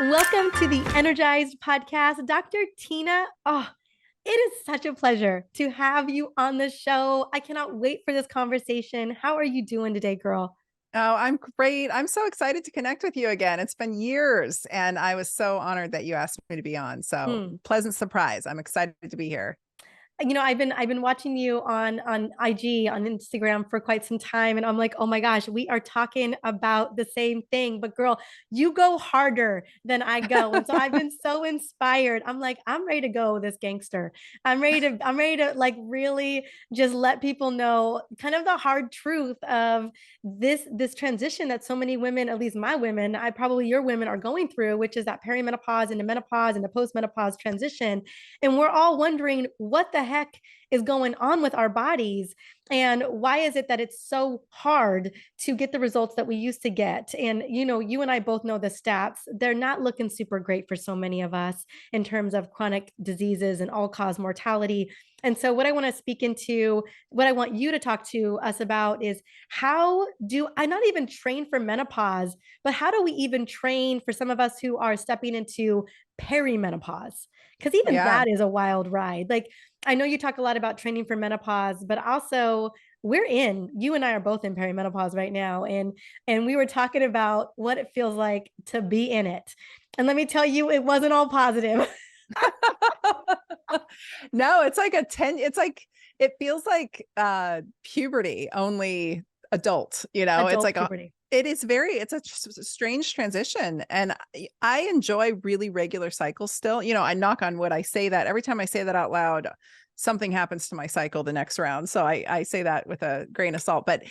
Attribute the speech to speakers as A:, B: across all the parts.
A: Welcome to the Energized Podcast, Dr. Tina. Oh, it is such a pleasure to have you on the show. I cannot wait for this conversation. How are you doing today, girl?
B: Oh, I'm great. I'm so excited to connect with you again. It's been years, and I was so honored that you asked me to be on. So
A: Hmm.
B: pleasant surprise. I'm excited to be here.
A: I've been watching you on IG on Instagram for quite some time, and I'm like, oh my gosh, we are talking about the same thing. But girl, you go harder than I go, and so I've been so inspired. I'm like, I'm ready to go this gangster. I'm ready to like really just let people know kind of the hard truth of this transition that so many women, at least my women, I probably your women are going through, which is that perimenopause and the menopause and the postmenopause transition. And we're all wondering what the heck is going on with our bodies, and why is it that it's so hard to get the results that we used to get. And you and I both know the stats, they're not looking super great for so many of us in terms of chronic diseases and all cause mortality. And so what I want to speak into, what I want you to talk to us about is, how do I not even train for menopause, but how do we even train for some of us who are stepping into perimenopause? Because even
B: Yeah.
A: that is a wild ride. Like, I know you talk a lot about training for menopause, but also you and I are both in perimenopause right now. And we were talking about what it feels like to be in it. And let me tell you, it wasn't all positive.
B: No, it's like it feels like puberty, only adult, it's
A: Adult
B: like
A: puberty.
B: it's a strange transition. And I enjoy really regular cycles still. I knock on wood. I say that every time I say that out loud, something happens to my cycle the next round. So I say that with a grain of salt, but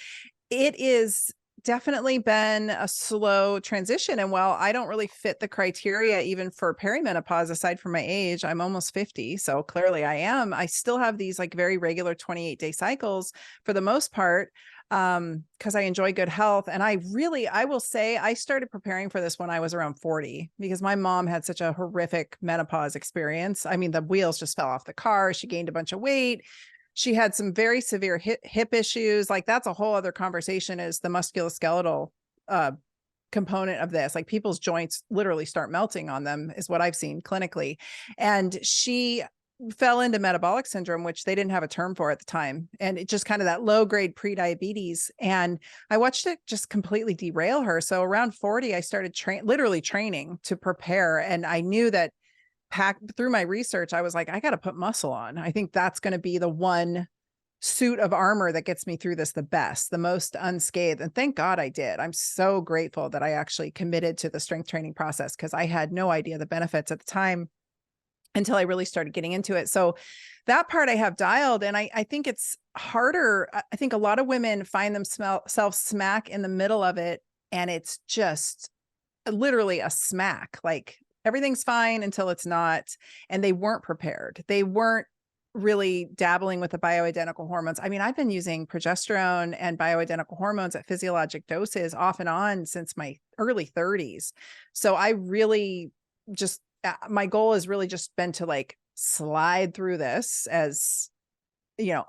B: it is definitely been a slow transition. And while I don't really fit the criteria even for perimenopause, aside from my age, I'm almost 50. So clearly I still have these like very regular 28-day cycles for the most part, because I enjoy good health. And I will say I started preparing for this when I was around 40, because my mom had such a horrific menopause experience. I mean, the wheels just fell off the car. She gained a bunch of weight. She had some very severe hip issues. Like, that's a whole other conversation, is the musculoskeletal uh, component of this. Like, people's joints literally start melting on them, is what I've seen clinically. And she fell into metabolic syndrome, which they didn't have a term for at the time. And it just kind of that low grade pre-diabetes. And I watched it just completely derail her. So around 40, I started literally training to prepare. And I knew that through my research, I was like, I got to put muscle on. I think that's going to be the one suit of armor that gets me through this the best, the most unscathed. And thank God I did. I'm so grateful that I actually committed to the strength training process, because I had no idea the benefits at the time until I really started getting into it. So that part I have dialed. And I think it's harder. I think a lot of women find themselves smack in the middle of it. And it's just literally a smack. Like, everything's fine until it's not. And they weren't prepared. They weren't really dabbling with the bioidentical hormones. I mean, I've been using progesterone and bioidentical hormones at physiologic doses off and on since my early 30s. So I really just, my goal has really just been to like slide through this as,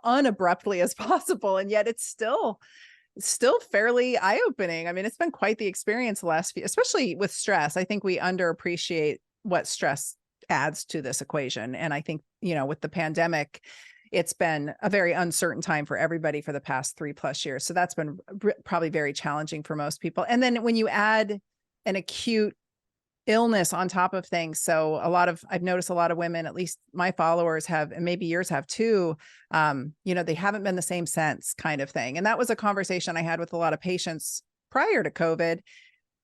B: unabruptly as possible. And yet it's still fairly eye-opening. I mean, it's been quite the experience the last few, especially with stress. I think we underappreciate what stress adds to this equation. And I think, with the pandemic, it's been a very uncertain time for everybody for the past 3+ years. So that's been probably very challenging for most people. And then when you add an acute illness on top of things. So I've noticed a lot of women, at least my followers have, and maybe yours have too, they haven't been the same since, kind of thing. And that was a conversation I had with a lot of patients prior to COVID.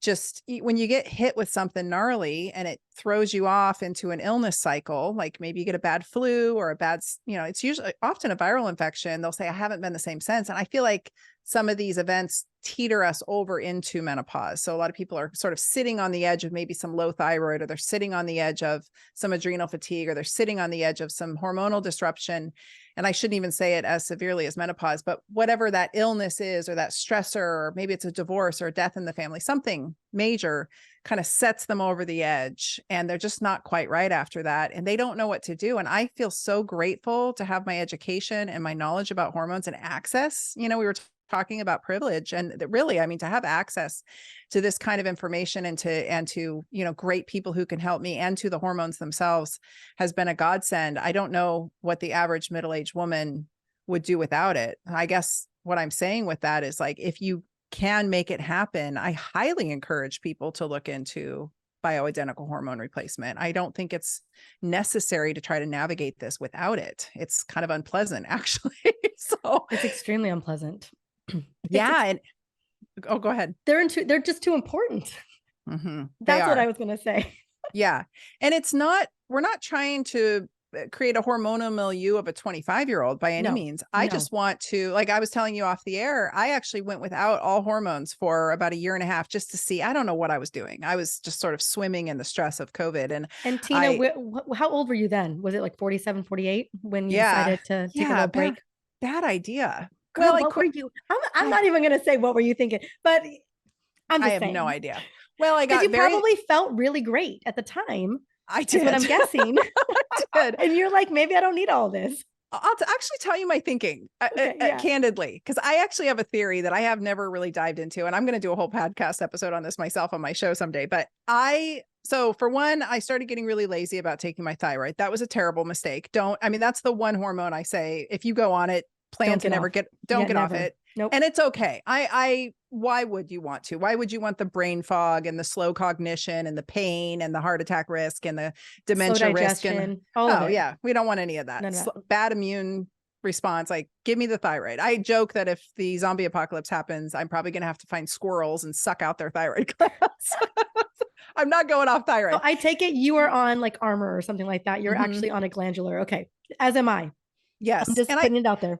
B: Just when you get hit with something gnarly and it throws you off into an illness cycle, like maybe you get a bad flu or it's usually often a viral infection. They'll say, I haven't been the same since. And I feel like some of these events teeter us over into menopause. So a lot of people are sort of sitting on the edge of maybe some low thyroid, or they're sitting on the edge of some adrenal fatigue, or they're sitting on the edge of some hormonal disruption. And I shouldn't even say it as severely as menopause, but whatever that illness is, or that stressor, or maybe it's a divorce or a death in the family, something major kind of sets them over the edge, and they're just not quite right after that. And they don't know what to do. And I feel so grateful to have my education and my knowledge about hormones and access. We were talking about privilege. And really, I mean, to have access to this kind of information and to, you know, great people who can help me and to the hormones themselves has been a godsend. I don't know what the average middle-aged woman would do without it. I guess what I'm saying with that is, like, if you can make it happen, I highly encourage people to look into bioidentical hormone replacement. I don't think it's necessary to try to navigate this without it. It's kind of unpleasant, actually. So
A: it's extremely unpleasant.
B: Yeah. And go ahead.
A: They're just too important.
B: Mm-hmm.
A: That's what I was going to say.
B: Yeah. And we're not trying to create a hormonal milieu of a 25-year-old by any means. I just want to, like I was telling you off the air, I actually went without all hormones for about a year and a half just to see. I don't know what I was doing. I was just sort of swimming in the stress of COVID.
A: And Tina, how old were you then? Was it like 47, 48 when you decided to take a little break?
B: Bad idea.
A: Girl, what were you? I'm not even going to say what were you thinking, but I have
B: no idea. Well,
A: probably felt really great at the time.
B: I did.
A: That's what I'm guessing.
B: I did.
A: And you're like, maybe I don't need all this.
B: I'll actually tell you my thinking candidly, because I actually have a theory that I have never really dived into. And I'm going to do a whole podcast episode on this myself on my show someday. But so for one, I started getting really lazy about taking my thyroid. That was a terrible mistake. That's the one hormone I say, if you go on it, plan to never get off it.
A: Nope.
B: And it's okay. Why would you want to? Why would you want the brain fog and the slow cognition and the pain and the heart attack risk and the dementia risk? And yeah, we don't want any of that. Bad immune response. Like, give me the thyroid. I joke that if the zombie apocalypse happens, I'm probably going to have to find squirrels and suck out their thyroid glands. I'm not going off thyroid.
A: So I take it you are on like Armor or something like that. You're actually on a glandular. Okay. As am I.
B: Yes.
A: I'm just putting it out there.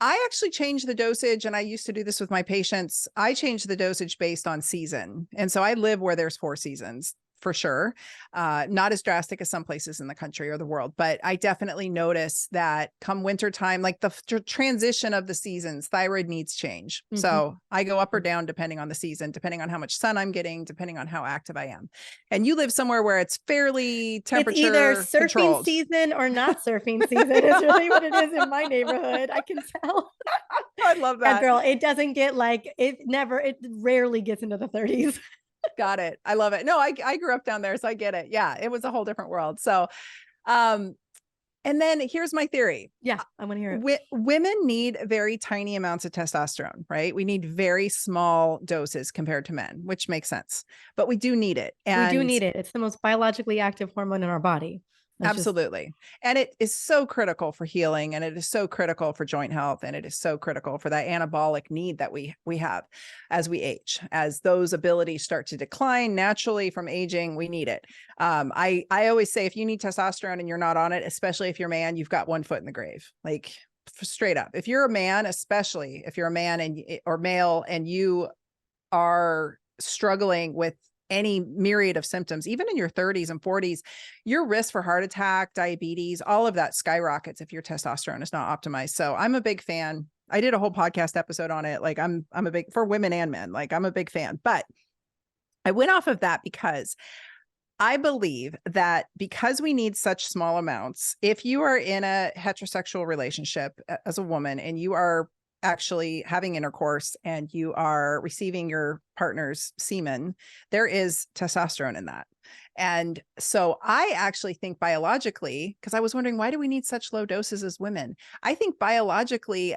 B: I actually changed the dosage, and I used to do this with my patients. I changed the dosage based on season. And so I live where there's 4 seasons for sure. Not as drastic as some places in the country or the world, but I definitely notice that come winter time, like the transition of the seasons, thyroid needs change. Mm-hmm. So I go up or down depending on the season, depending on how much sun I'm getting, depending on how active I am. And you live somewhere where it's fairly temperature
A: It's either surfing
B: controlled.
A: season or not surfing season. It's really what it is in my neighborhood. I can tell.
B: I love that.
A: Yeah, girl, it doesn't get it rarely gets into the 30s.
B: Got it. I love it. No, I grew up down there, so I get it. Yeah, it was a whole different world. So, and then here's my theory.
A: Yeah, I want to hear it.
B: Women need very tiny amounts of testosterone, right? We need very small doses compared to men, which makes sense. But we do need it.
A: We do need it. It's the most biologically active hormone in our body.
B: Absolutely. And it is so critical for healing, and it is so critical for joint health, and it is so critical for that anabolic need that we have as we age. As those abilities start to decline naturally from aging, we need it. I always say, if you need testosterone and you're not on it, especially if you're a man, you've got one foot in the grave. Like, straight up. If you're a man, especially if you're a man or male, and you are struggling with any myriad of symptoms, even in your 30s and 40s, your risk for heart attack, diabetes, all of that skyrockets if your testosterone is not optimized. So I'm a big fan. I did a whole podcast episode on it. Like, I'm a big, for women and men, like, I'm a big fan. But I went off of that because I believe that because we need such small amounts, if you are in a heterosexual relationship as a woman and you are actually having intercourse and you are receiving your partner's semen, there is testosterone in that. And so I actually think biologically, because I was wondering, why do we need such low doses as women? I think biologically,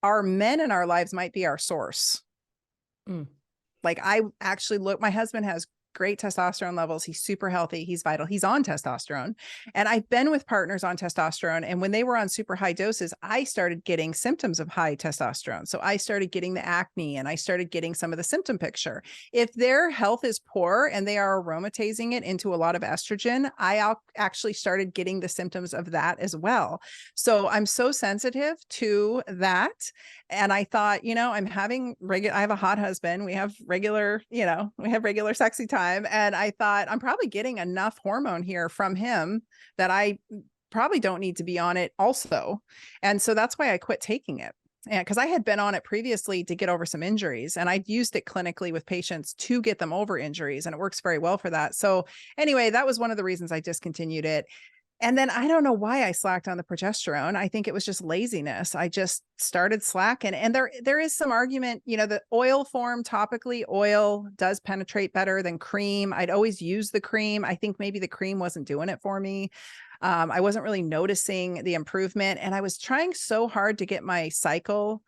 B: our men in our lives might be our source. Like, I actually my husband has great testosterone levels. He's super healthy. He's vital. He's on testosterone. And I've been with partners on testosterone. And when they were on super high doses, I started getting symptoms of high testosterone. So I started getting the acne, and I started getting some of the symptom picture. If their health is poor and they are aromatizing it into a lot of estrogen, I actually started getting the symptoms of that as well. So I'm so sensitive to that. And I thought, I'm having I have a hot husband. We have regular sexy time. And I thought, I'm probably getting enough hormone here from him that I probably don't need to be on it also. And so that's why I quit taking it. And because I had been on it previously to get over some injuries, and I'd used it clinically with patients to get them over injuries, and it works very well for that. So anyway, that was one of the reasons I discontinued it. And then I don't know why I slacked on the progesterone. I think it was just laziness. I just started slacking. And there is some argument, the oil form topically, oil does penetrate better than cream. I'd always use the cream. I think maybe the cream wasn't doing it for me. I wasn't really noticing the improvement. And I was trying so hard to get my cycle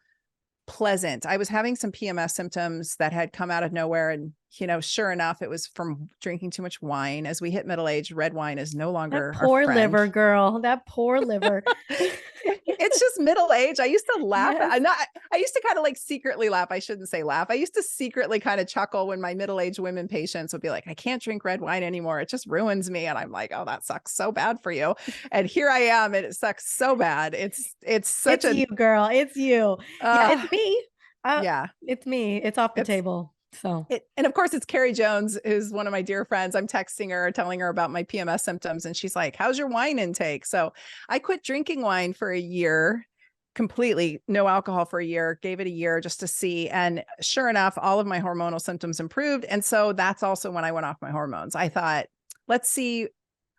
B: pleasant. I was having some PMS symptoms that had come out of nowhere. And, sure enough, it was from drinking too much wine. As we hit middle age, red wine is no
A: That
B: longer our
A: poor
B: friend.
A: liver, girl. That poor liver.
B: It's just middle age. I used to laugh.
A: Yes.
B: I used to kind of like secretly laugh. I shouldn't say laugh. I used to secretly kind of chuckle when my middle-aged women patients would be like, I can't drink red wine anymore. It just ruins me. And I'm like, oh, that sucks so bad for you. And here I am, and it sucks so bad. It's such
A: you, girl. It's you. Yeah, it's me.
B: Yeah.
A: It's me. It's off the table. So,
B: and of course it's Carrie Jones, who's one of my dear friends. I'm texting her, telling her about my PMS symptoms. And she's like, how's your wine intake? So I quit drinking wine for a year, completely no alcohol for a year, gave it a year just to see. And sure enough, all of my hormonal symptoms improved. And so that's also when I went off my hormones. I thought, let's see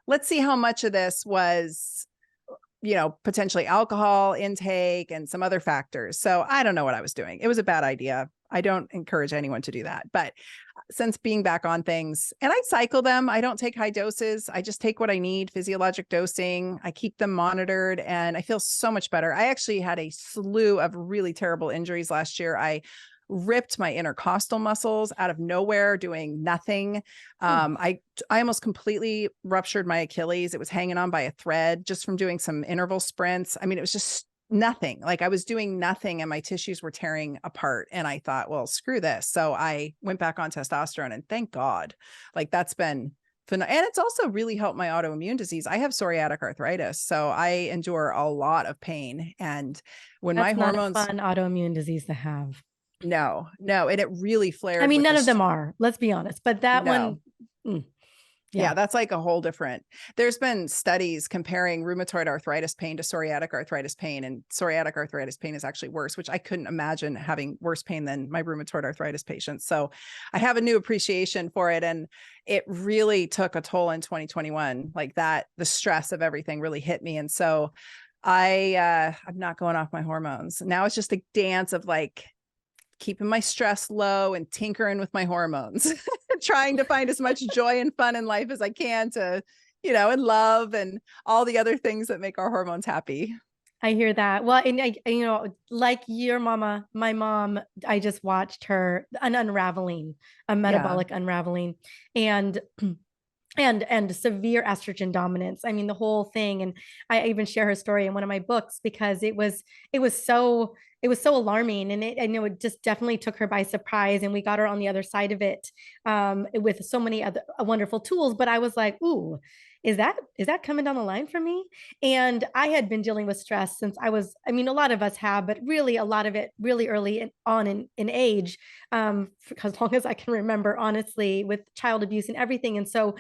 B: how much of this was, potentially alcohol intake and some other factors. So I don't know what I was doing. It was a bad idea. I don't encourage anyone to do that. But since being back on things, and I cycle them, I don't take high doses. I just take what I need, physiologic dosing. I keep them monitored, and I feel so much better. I actually had a slew of really terrible injuries last year. I ripped my intercostal muscles out of nowhere doing nothing. I almost completely ruptured my Achilles. It was hanging on by a thread just from doing some interval sprints. I mean, it was just nothing. Like I was doing nothing and my tissues were tearing apart. And I thought, well, screw this. So I went back on testosterone, and thank God, like that's been and it's also really helped my autoimmune disease. I have psoriatic arthritis, so I endure a lot of pain. And when
A: that's
B: my
A: not
B: hormones,
A: a fun autoimmune disease to have.
B: no, and it really flared.
A: I mean,
B: with
A: none of them are, let's be honest, but that one,
B: yeah, that's like a whole different. There's been studies comparing rheumatoid arthritis pain to psoriatic arthritis pain, and psoriatic arthritis pain is actually worse, which I couldn't imagine having worse pain than my rheumatoid arthritis patients. So I have a new appreciation for it, and it really took a toll in 2021. Like that, the stress of everything really hit me, and so I'm not going off my hormones. Now it's just a dance of like keeping my stress low and tinkering with my hormones, trying to find as much joy and fun in life as I can to, and love and all the other things that make our hormones happy.
A: I hear that. Well, and like your mama, my mom, I just watched an unraveling, a metabolic unraveling, and severe estrogen dominance. I mean, the whole thing. And I even share her story in one of my books because it was so alarming. And I know it just definitely took her by surprise. And we got her on the other side of it with so many other wonderful tools. But I was like, ooh, is that coming down the line for me? And I had been dealing with stress since I mean, a lot of us have, but really a lot of it really early on in age, for as long as I can remember, honestly, with child abuse and everything. And so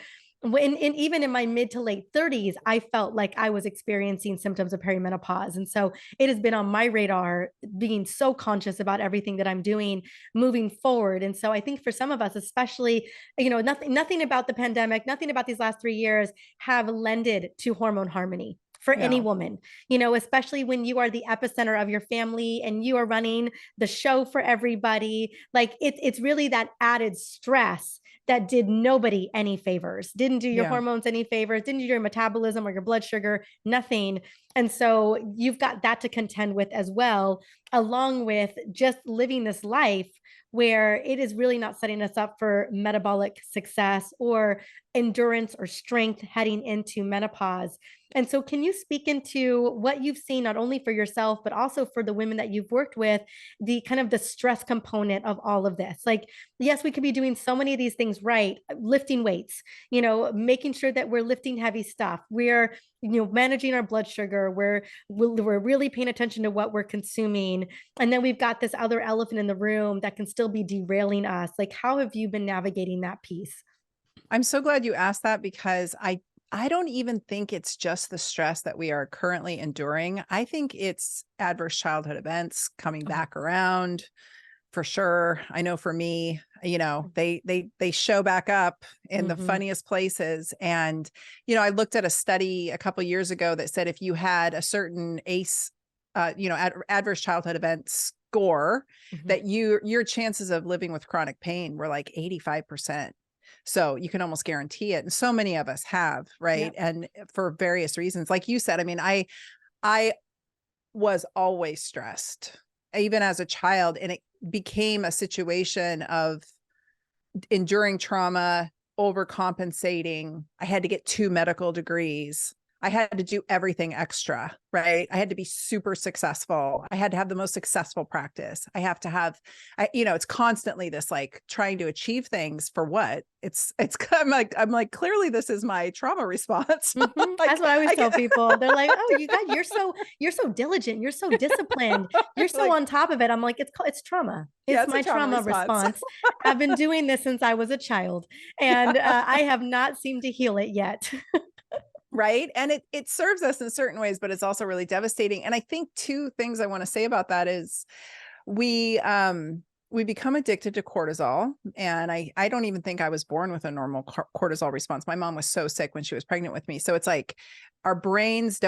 A: even in my mid to late 30s, I felt like I was experiencing symptoms of perimenopause. And so it has been on my radar, being so conscious about everything that I'm doing moving forward. And so I think for some of us, especially, nothing about the pandemic, nothing about these last 3 years have lended to hormone harmony for any woman, especially when you are the epicenter of your family and you are running the show for everybody. Like it's really that added stress that did nobody any favors, didn't do your hormones any favors, didn't do your metabolism or your blood sugar, nothing. And so you've got that to contend with as well, along with just living this life where it is really not setting us up for metabolic success or endurance or strength heading into menopause. And so can you speak into what you've seen, not only for yourself, but also for the women that you've worked with, the kind of the stress component of all of this? Like, yes, we could be doing so many of these things right, lifting weights, making sure that we're lifting heavy stuff. We're, managing our blood sugar. We're really paying attention to what we're consuming. And then we've got this other elephant in the room that can still be derailing us. Like, how have you been navigating that piece?
B: I'm so glad you asked that, because I don't even think it's just the stress that we are currently enduring. I think it's adverse childhood events coming back around, for sure. I know for me, they show back up in the funniest places. And, I looked at a study a couple of years ago that said if you had a certain ACE, adverse childhood event score, that your chances of living with chronic pain were like 85%. So you can almost guarantee it. And so many of us have, right?
A: Yeah.
B: And for various reasons, like you said, I mean, I was always stressed, even as a child. And it became a situation of enduring trauma, overcompensating. I had to get 2 medical degrees. I had to do everything extra, right? I had to be super successful. I had to have the most successful practice. I have to have, it's constantly this like trying to achieve things for what? I'm like, clearly this is my trauma response. Like,
A: that's what I always tell people. They're like, oh, you're so diligent. You're so disciplined. You're so
B: like,
A: on top of it. I'm like, it's trauma.
B: Yeah,
A: It's my
B: a trauma
A: response. I've been doing this since I was a child, and I have not seemed to heal it yet.
B: Right. And it serves us in certain ways, but it's also really devastating. And I think 2 things I want to say about that is we become addicted to cortisol. And I don't even think I was born with a normal cortisol response. My mom was so sick when she was pregnant with me. So it's like our brains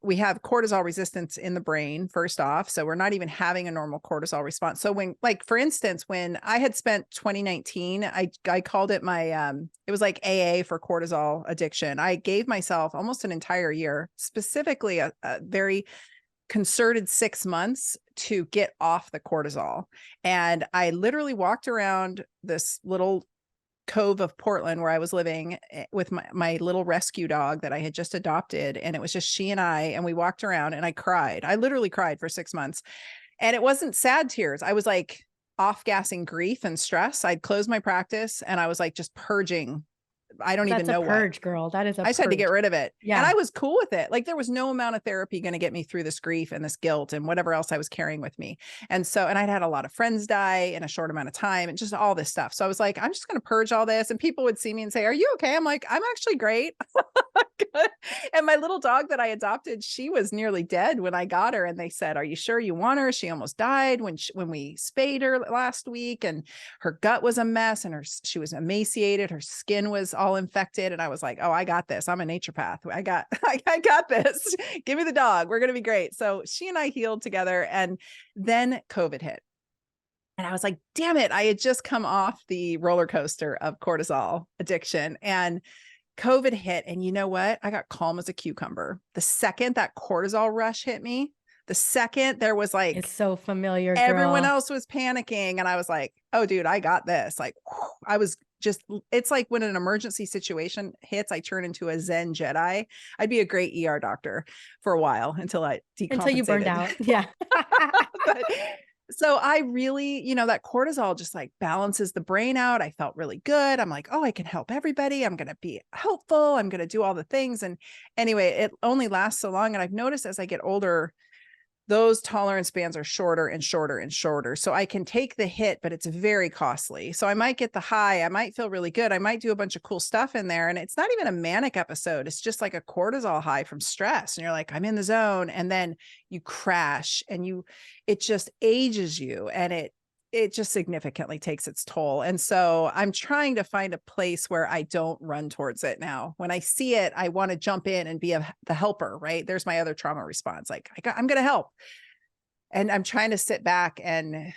B: we have cortisol resistance in the brain, first off. So we're not even having a normal cortisol response. So when, like, for instance, when I had spent 2019, I called it it was like AA for cortisol addiction. I gave myself almost an entire year, specifically a very concerted 6 months to get off the cortisol. And I literally walked around this little cove of Portland where I was living with my little rescue dog that I had just adopted. And it was just she and we walked around and I cried. I literally cried for 6 months. And it wasn't sad tears. I was like off gassing grief and stress. I'd closed my practice and I was like just purging. I don't even know what.
A: Purge, girl. That is a
B: I just had to get rid of it.
A: Yeah.
B: And I was cool with it. Like there was no amount of therapy going to get me through this grief and this guilt and whatever else I was carrying with me. And I'd had a lot of friends die in a short amount of time and just all this stuff. So I was like, I'm just going to purge all this. And people would see me and say, are you okay? I'm like, I'm actually great. And my little dog that I adopted, she was nearly dead when I got her. And they said, are you sure you want her? She almost died when we spayed her last week, and her gut was a mess and she was emaciated. Her skin was all infected. And I was like, oh, I got this. I'm a naturopath. I got this. Give me the dog. We're going to be great. So she and I healed together. And then COVID hit. And I was like, damn it. I had just come off the roller coaster of cortisol addiction, and COVID hit. And you know what? I got calm as a cucumber. The second that cortisol rush hit me, the second there was like,
A: it's so familiar.
B: Everyone else was panicking. And I was like, oh, dude, I got this. Like, I was just, it's like when an emergency situation hits, I turn into a Zen Jedi. I'd be a great ER doctor for a while until
A: you burned out. Yeah.
B: So I really, that cortisol just like balances the brain out. I felt really good. I'm like, oh, I can help everybody. I'm going to be helpful. I'm going to do all the things. And anyway, it only lasts so long. And I've noticed as I get older, those tolerance bands are shorter and shorter and shorter. So I can take the hit, but it's very costly. So I might get the high. I might feel really good. I might do a bunch of cool stuff in there. And it's not even a manic episode. It's just like a cortisol high from stress. And you're like, I'm in the zone. And then you crash and it just ages you. And it just significantly takes its toll. And so I'm trying to find a place where I don't run towards it now. When I see it, I want to jump in and be the helper, right? There's my other trauma response. Like I'm going to help. And I'm trying to sit back and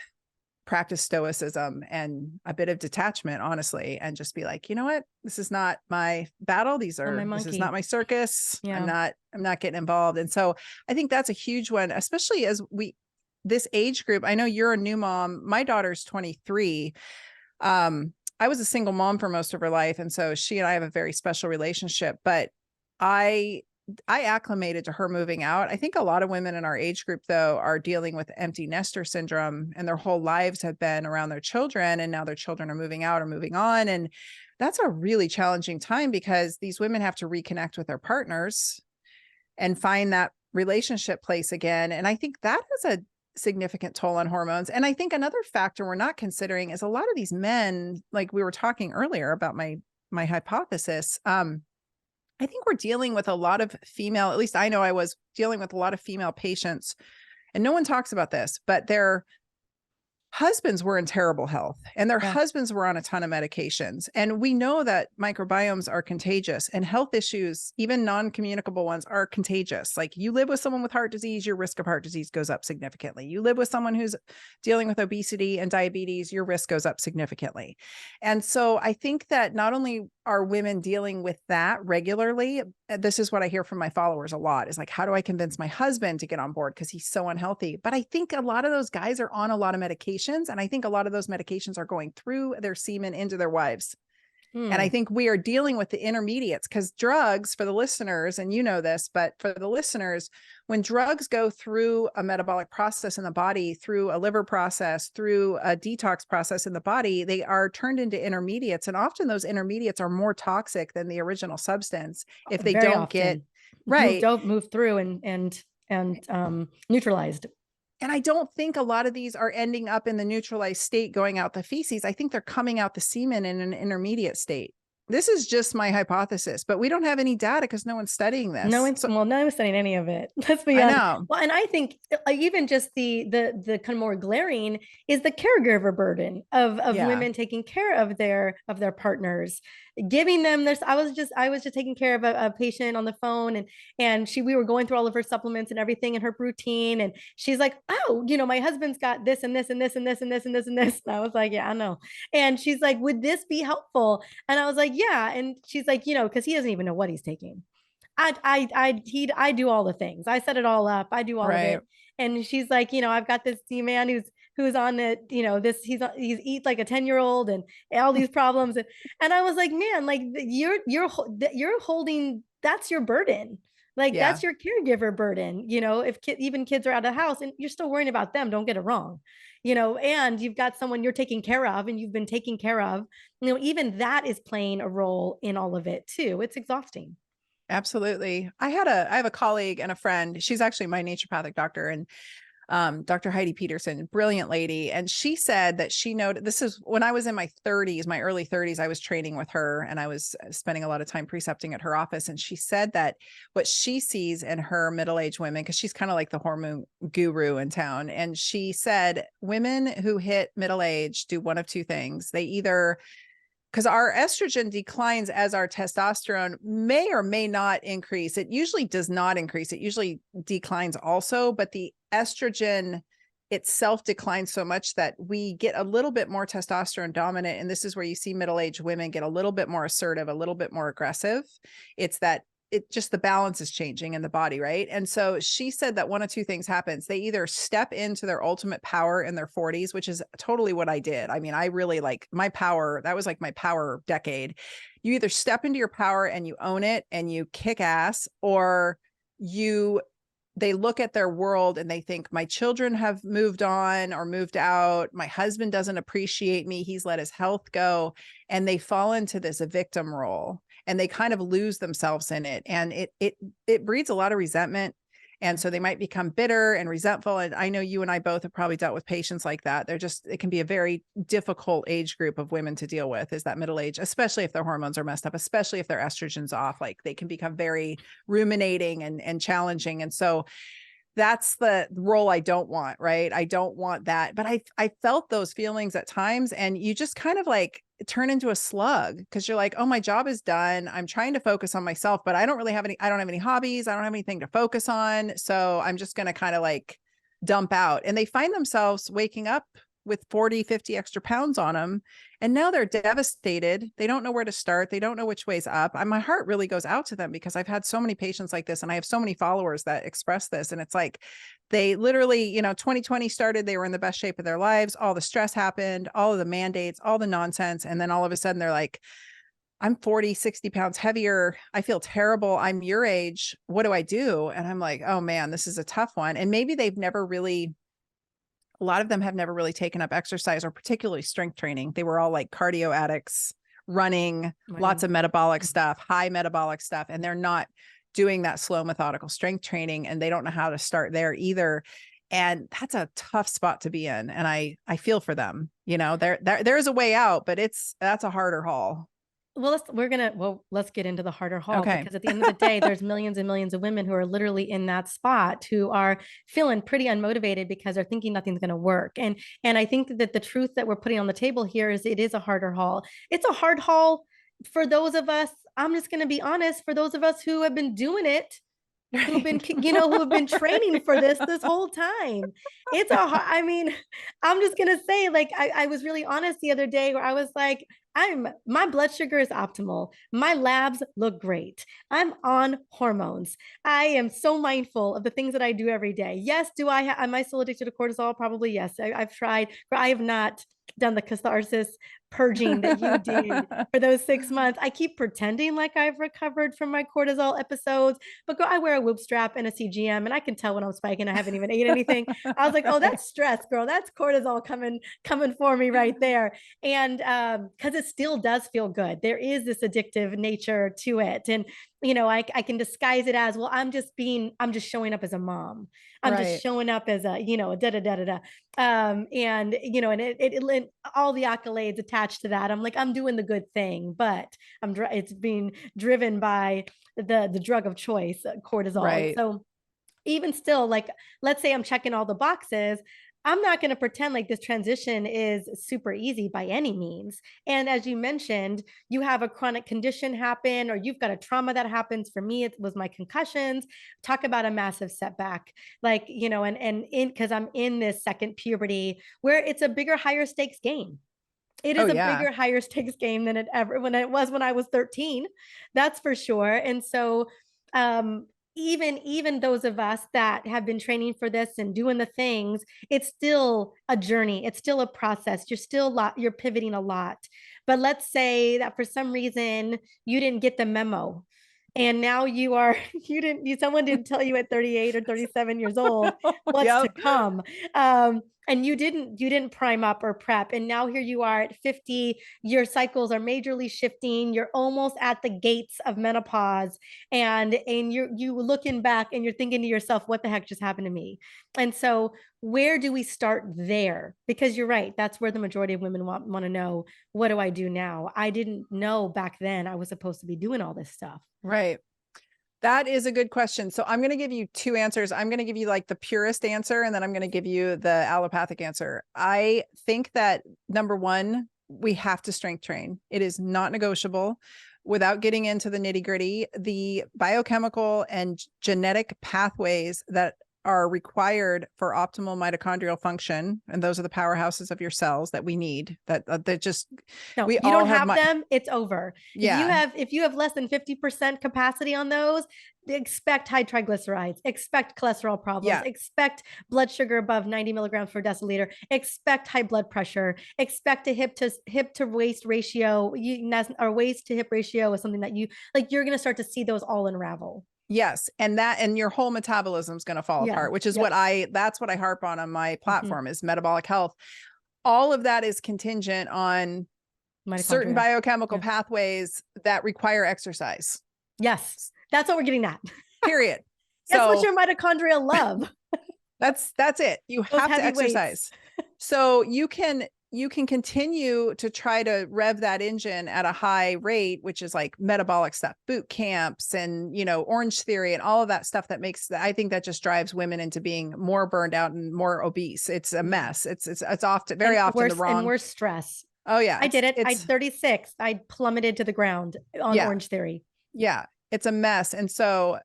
B: practice stoicism and a bit of detachment, honestly, and just be like, you know what? This is not my battle. This is not my circus. Yeah. I'm not getting involved. And so I think that's a huge one, especially as this age group. I know you're a new mom. My daughter's 23. I was a single mom for most of her life. And so she and I have a very special relationship, but I acclimated to her moving out. I think a lot of women in our age group, though, are dealing with empty nester syndrome, and their whole lives have been around their children. And now their children are moving out or moving on. And that's a really challenging time because these women have to reconnect with their partners and find that relationship place again. And I think that has a significant toll on hormones. And I think another factor we're not considering is a lot of these men, like we were talking earlier about my hypothesis. I think we're dealing with a lot of female, at least I know I was dealing with a lot of female patients, and no one talks about this, but they're husbands were in terrible health and their
A: Yeah.
B: husbands were on a ton of medications. And we know that microbiomes are contagious and health issues, even non-communicable ones, are contagious. Like you live with someone with heart disease, your risk of heart disease goes up significantly. You live with someone who's dealing with obesity and diabetes, your risk goes up significantly. And so I think that not only are women dealing with that regularly, this is what I hear from my followers a lot, is like, how do I convince my husband to get on board because he's so unhealthy? But I think a lot of those guys are on a lot of medications, and I think a lot of those medications are going through their semen into their wives. And I think we are dealing with the intermediates, because drugs, for the listeners, and you know this, but for the listeners, when drugs go through a metabolic process in the body, through a liver process, through a detox process in the body, they are turned into intermediates. And often those intermediates are more toxic than the original substance if they
A: Very
B: don't get
A: often
B: right.
A: moved through and neutralized.
B: And I don't think a lot of these are ending up in the neutralized state going out the feces. I think they're coming out the semen in an intermediate state. This is just my hypothesis, but we don't have any data because no one's studying this.
A: No one's studying any of it. Let's be honest.
B: Know.
A: Well, and I think even just the kind of more glaring is the caregiver burden of women taking care of their partners, giving them this. I was just taking care of a patient on the phone, and we were going through all of her supplements and everything in her routine, and she's like, oh, my husband's got this and this and this and this and this and this and this. And I was like, yeah, I know. And she's like, would this be helpful? And I was like, yeah. And she's like, because he doesn't even know what he's taking. I do all the things. I set it all up. I do all of it. And she's like, I've got this man who's on it, this, he's eats like a 10-year-old and all these problems. And I was like, man, like you're holding, that's your burden. Like that's your caregiver burden. If even kids are out of the house and you're still worrying about them, don't get it wrong. And you've got someone you're taking care of and you've been taking care of, even that is playing a role in all of it too. It's exhausting.
B: Absolutely. I have a colleague and a friend. She's actually my naturopathic doctor, and Dr. Heidi Peterson, brilliant lady. And she said that she noted, this is when I was in my 30s, my early 30s, I was training with her and I was spending a lot of time precepting at her office. And she said that what she sees in her middle-aged women, because she's kind of like the hormone guru in town. And she said women who hit middle age do one of two things. They either, because our estrogen declines as our testosterone may or may not increase. It usually does not increase. It usually declines also, but the estrogen itself declines so much that we get a little bit more testosterone dominant. And this is where you see middle-aged women get a little bit more assertive, a little bit more aggressive. It's that it just, the balance is changing in the body. Right. And so she said that one of two things happens. They either step into their ultimate power in their 40s, which is totally what I did. I mean, I really like my power. That was like my power decade. You either step into your power and you own it and you kick ass, or they look at their world and they think, my children have moved on or moved out. My husband doesn't appreciate me. He's let his health go. And they fall into this victim role and they kind of lose themselves in it. And it breeds a lot of resentment. And so they might become bitter and resentful. And I know you and I both have probably dealt with patients like that. It can be a very difficult age group of women to deal with, is that middle age, especially if their hormones are messed up, especially if their estrogen's off. Like they can become very ruminating and challenging. And so that's the role I don't want, right? I don't want that. But I felt those feelings at times, and you just kind of like turn into a slug because you're like, oh, my job is done. I'm trying to focus on myself, but I don't have any hobbies. I don't have anything to focus on. So I'm just going to kind of like dump out. And they find themselves waking up with 40, 50 extra pounds on them. And now they're devastated. They don't know where to start. They don't know which way's up. My heart really goes out to them because I've had so many patients like this and I have so many followers that express this. And it's like, they literally, 2020 started, they were in the best shape of their lives. All the stress happened, all of the mandates, all the nonsense. And then all of a sudden they're like, I'm 40, 60 pounds heavier. I feel terrible. I'm your age. What do I do? And I'm like, oh man, this is a tough one. And maybe a lot of them have never really taken up exercise or particularly strength training. They were all like cardio addicts, running, lots of metabolic stuff, high metabolic stuff. And they're not doing that slow, methodical strength training. And they don't know how to start there either. And that's a tough spot to be in. And I feel for them, there is a way out, but that's a harder haul.
A: Let's get into the harder haul,
B: Okay.
A: because at the end of the day, there's millions and millions of women who are literally in that spot, who are feeling pretty unmotivated because they're thinking nothing's going to work. And I think that the truth that we're putting on the table here is it is a harder haul. It's a hard haul for those of us. I'm just going to be honest, for those of us who have been doing it, who've been,
B: Right.
A: who have been training for this whole time. It's a hard, I mean, I'm just gonna say, like, I was really honest the other day where I was like, my blood sugar is optimal. My labs look great. I'm on hormones. I am so mindful of the things that I do every day. Yes, am I still addicted to cortisol? Probably yes. I've tried, but I have not done the catharsis purging that you did for those 6 months. I keep pretending like I've recovered from my cortisol episodes, but girl, I wear a whoop strap and a CGM, and I can tell when I'm spiking. I haven't even ate anything. I was like, oh, that's stress, girl. That's cortisol coming for me right there. And because it still does feel good. There is this addictive nature to it. And I can disguise it as, well, I'm just showing up as a mom. I'm just
B: Right.
A: showing up as a, da da da da da. And and it all the accolades attached to that. I'm like, I'm doing the good thing, but it's being driven by the drug of choice, cortisol. And
B: Right.
A: so even still, like, let's say I'm checking all the boxes, I'm not going to pretend like this transition is super easy by any means. And as you mentioned, you have a chronic condition happen, or you've got a trauma that happens. For me, it was my concussions. Talk about a massive setback. Like, and in, because I'm in this second puberty where it's a bigger, higher stakes game. It
B: Oh
A: is a
B: yeah.
A: bigger, higher stakes game than it was when I was 13. That's for sure. And so, um, even those of us that have been training for this and doing the things, it's still a journey. It's still a process. You're pivoting a lot. But let's say that for some reason you didn't get the memo, and now someone didn't tell you at 38 or 37 years old what's to
B: Yep.
A: come. And you didn't prime up or prep, and now here you are at 50. Your cycles are majorly shifting. You're almost at the gates of menopause, and you looking back and you're thinking to yourself, what the heck just happened to me? And so where do we start there? Because you're right, that's where the majority of women want to know, what do I do now? I didn't know back then I was supposed to be doing all this stuff.
B: Right. That is a good question. So I'm going to give you two answers. I'm going to give you like the purest answer, and then I'm going to give you the allopathic answer. I think that number one, we have to strength train. It is not negotiable. Without getting into the nitty gritty, the biochemical and genetic pathways that are required for optimal mitochondrial function, and those are the powerhouses of your cells that we need, that just,
A: No,
B: we
A: you
B: all
A: don't
B: have
A: have them, it's over.
B: yeah.
A: If you have less than 50% capacity on those, expect high triglycerides, expect cholesterol problems,
B: Yeah.
A: expect blood sugar above 90 milligrams per deciliter, expect high blood pressure, expect a hip to waist ratio, or waist to hip ratio is something that you're going to start to see those all unravel.
B: Yes. And your whole metabolism is going to fall
A: Yeah.
B: apart, which is
A: Yep.
B: that's what I harp on my
A: Mm-hmm.
B: platform, is metabolic health. All of that is contingent on certain
A: Mitochondria.
B: biochemical
A: Yeah.
B: pathways that require exercise.
A: Yes. That's what we're getting at.
B: Period.
A: Guess what
B: So
A: your mitochondria love?
B: that's it. You
A: Those
B: have to
A: heavy weights.
B: exercise. So you can continue to try to rev that engine at a high rate, which is like metabolic stuff, boot camps, and Orange Theory and all of that stuff that I think that just drives women into being more burned out and more obese. It's a mess. It's often, very often, the wrong.
A: Worse stress.
B: Oh yeah.
A: I did it.
B: It's
A: I'm 36. I plummeted to the ground on
B: yeah.
A: Orange Theory.
B: Yeah. It's a mess. And so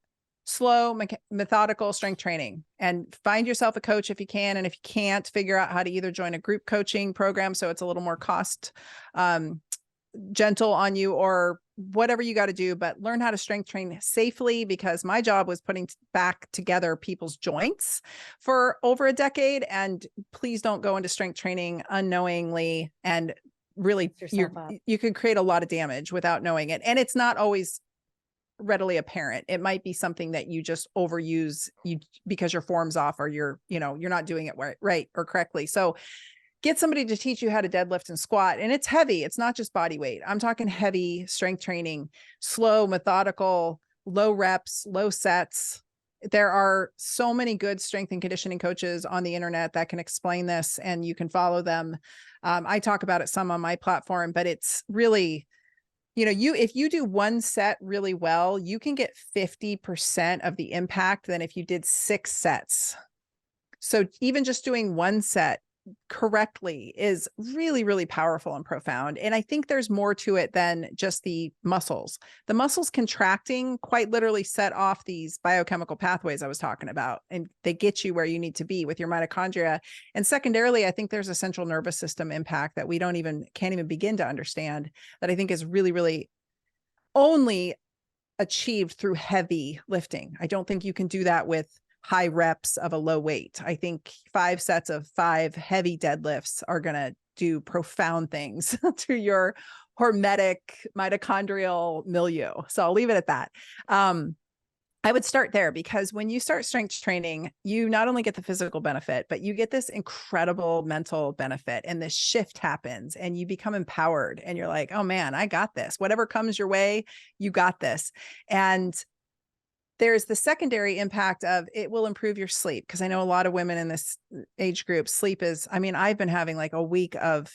B: slow, methodical strength training, and find yourself a coach if you can. And if you can't, figure out how to either join a group coaching program, so it's a little more cost gentle on you, or whatever you got to do, but learn how to strength train safely, because my job was putting back together people's joints for over a decade. And please don't go into strength training unknowingly, and really you could create a lot of damage without knowing it. And it's not always readily apparent. It might be something that you just overuse because your form's off, or you're not doing it right or correctly. So get somebody to teach you how to deadlift and squat. And it's heavy. It's not just body weight. I'm talking heavy strength training, slow, methodical, low reps, low sets. There are so many good strength and conditioning coaches on the internet that can explain this, and you can follow them. I talk about it some on my platform, but it's really, if you do one set really well, you can get 50% of the impact than if you did 6 sets. So even just doing one set correctly is really, really powerful and profound. And I think there's more to it than just the muscles. The muscles contracting quite literally set off these biochemical pathways I was talking about, and they get you where you need to be with your mitochondria. And secondarily, I think there's a central nervous system impact that we can't even begin to understand, that I think is really, really only achieved through heavy lifting. I don't think you can do that with high reps of a low weight. I think 5 sets of 5 heavy deadlifts are going to do profound things to your hormetic mitochondrial milieu. So I'll leave it at that. I would start there, because when you start strength training, you not only get the physical benefit, but you get this incredible mental benefit, and this shift happens and you become empowered and you're like, oh man, I got this. Whatever comes your way, you got this. And there's the secondary impact of it will improve your sleep. Cause I know a lot of women in this age group, sleep is, I've been having like a week of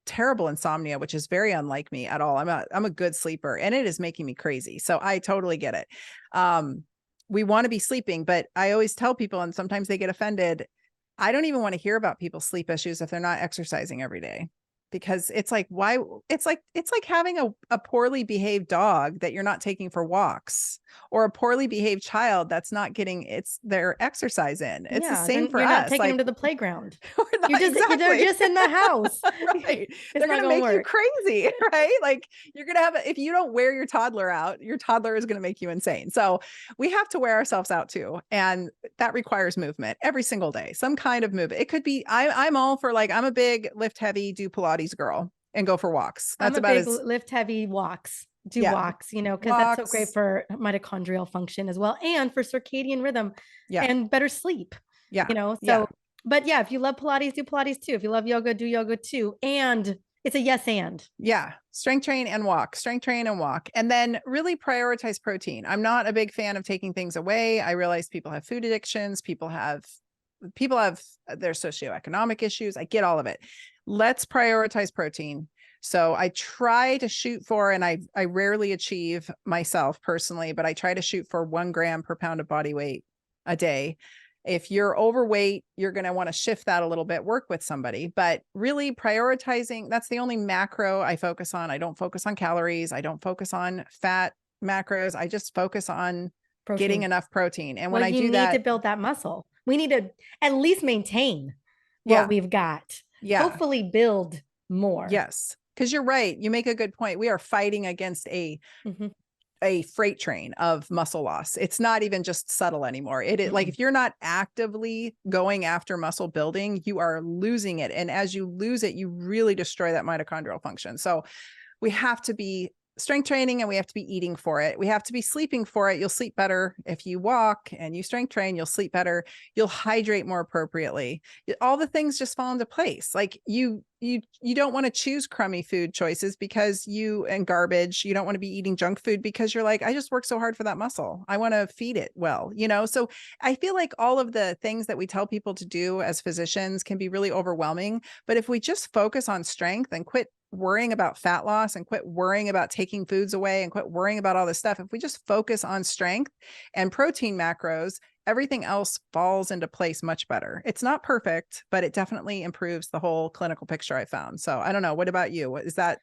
B: terrible insomnia, which is very unlike me at all. I'm a good sleeper, and it is making me crazy. So I totally get it. We want to be sleeping, but I always tell people, and sometimes they get offended, I don't even want to hear about people's sleep issues if they're not exercising every day. Because it's like, why? It's like having a poorly behaved dog that you're not taking for walks, or a poorly behaved child that's not getting their exercise in. It's the same for
A: us. You're not taking them to the playground. They're just in the house.
B: Right. They're going to make you crazy, right? Like you're going to if you don't wear your toddler out, your toddler is going to make you insane. So we have to wear ourselves out too. And that requires movement every single day, some kind of movement. It could be, I'm all for I'm a big lift heavy, do Pilates girl, and go for walks.
A: That's about big lift heavy walks, walks, because that's so great for mitochondrial function as well, and for circadian rhythm, and better sleep. But if you love Pilates, do Pilates too. If you love yoga, do yoga too. And it's a yes and.
B: Yeah. Strength train and walk, and then really prioritize protein. I'm not a big fan of taking things away. I realize people have food addictions. People have their socioeconomic issues. I get all of it. Let's prioritize protein. So I try to shoot for, and I rarely achieve myself personally, but I try to shoot for 1 gram per pound of body weight a day. If you're overweight, you're going to want to shift that a little bit, work with somebody, but really prioritizing, that's the only macro I focus on. I don't focus on calories. I don't focus on fat macros. I just focus on getting enough protein. And when I do that,
A: you need to build that muscle. We need to at least maintain what we've got. Hopefully build more.
B: Yes. Because you're right. You make a good point. We are fighting against a freight train of muscle loss. It's not even just subtle anymore. It is like, if you're not actively going after muscle building, you are losing it. And as you lose it, you really destroy that mitochondrial function. So we have to be strength training, and we have to be eating for it. We have to be sleeping for it. You'll sleep better if you walk and you strength train. You'll sleep better. You'll hydrate more appropriately. All the things just fall into place. Like you don't want to choose crummy food choices and garbage. You don't want to be eating junk food because you're like, I just work so hard for that muscle. I want to feed it well, So I feel like all of the things that we tell people to do as physicians can be really overwhelming. But if we just focus on strength and quit worrying about fat loss and quit worrying about taking foods away and quit worrying about all this stuff, if we just focus on strength and protein macros, everything else falls into place much better. It's not perfect, but it definitely improves the whole clinical picture I found. So I don't know. What about you? What is that?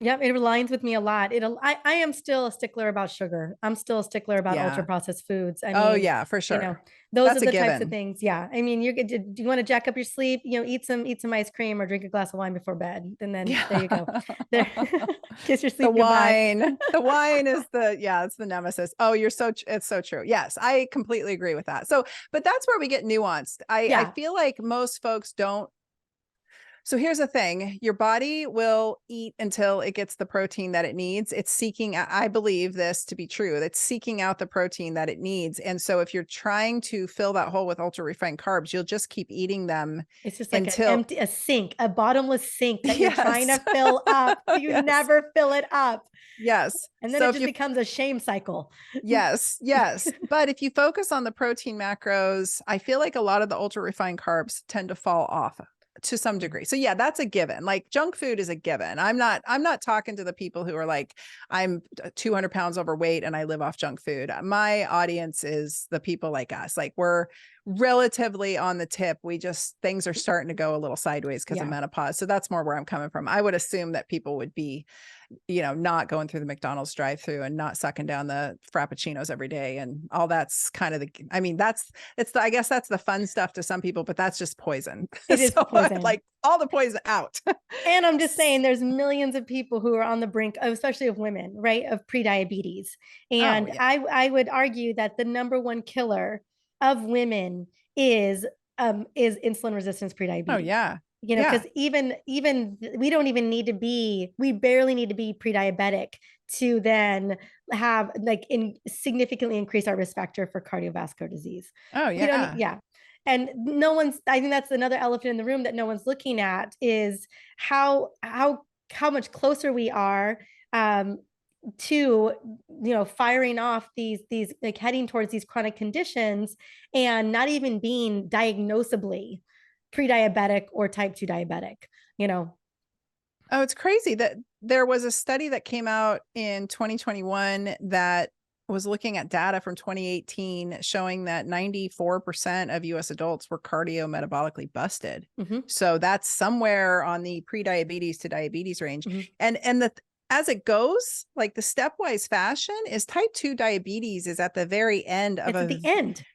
A: Yep, it aligns with me a lot. I am still a stickler about sugar. I'm still a stickler about ultra processed foods.
B: Yeah, for sure.
A: Those are the types of things. Yeah. I mean, do you want to jack up your sleep? Eat some ice cream or drink a glass of wine before bed. And then there you go. There, kiss your sleep goodbye.
B: The wine is it's the nemesis. Oh, it's so true. Yes, I completely agree with that. So, but that's where we get nuanced. I feel like most folks don't. So here's the thing, your body will eat until it gets the protein that it needs. It's seeking, I believe this to be true, it's seeking out the protein that it needs. And so if you're trying to fill that hole with ultra refined carbs, you'll just keep eating them.
A: It's just like a bottomless sink that you're trying to fill up. You never fill it up.
B: Yes.
A: And then it just becomes a shame cycle.
B: Yes. But if you focus on the protein macros, I feel like a lot of the ultra refined carbs tend to fall off to some degree. So yeah, that's a given. Like junk food is a given. I'm not talking to the people who are like, I'm 200 pounds overweight and I live off junk food. My audience is the people like us. Like we're relatively on the tip. Things are starting to go a little sideways because of menopause. So that's more where I'm coming from. I would assume that people would be, not going through the McDonald's drive-through and not sucking down the Frappuccinos every day. And all that's kind of I guess that's the fun stuff to some people, but that's just poison.
A: It is poison.
B: Like all the poison out.
A: And I'm just saying there's millions of people who are on the brink, especially of women, right, of prediabetes. And I would argue that the number one killer of women is insulin resistance prediabetes.
B: Oh yeah.
A: Because even we barely need to be pre-diabetic to then have significantly increase our risk factor for cardiovascular disease.
B: Oh yeah.
A: And I think that's another elephant in the room that no one's looking at is how much closer we are to firing off these like heading towards these chronic conditions and not even being diagnosably pre-diabetic or type 2 diabetic. Oh,
B: it's crazy that there was a study that came out in 2021 that was looking at data from 2018 showing that 94% of US adults were cardio-metabolically busted. So that's somewhere on the pre-diabetes to diabetes range. And as it goes, like the stepwise fashion is type 2 diabetes is at the very end of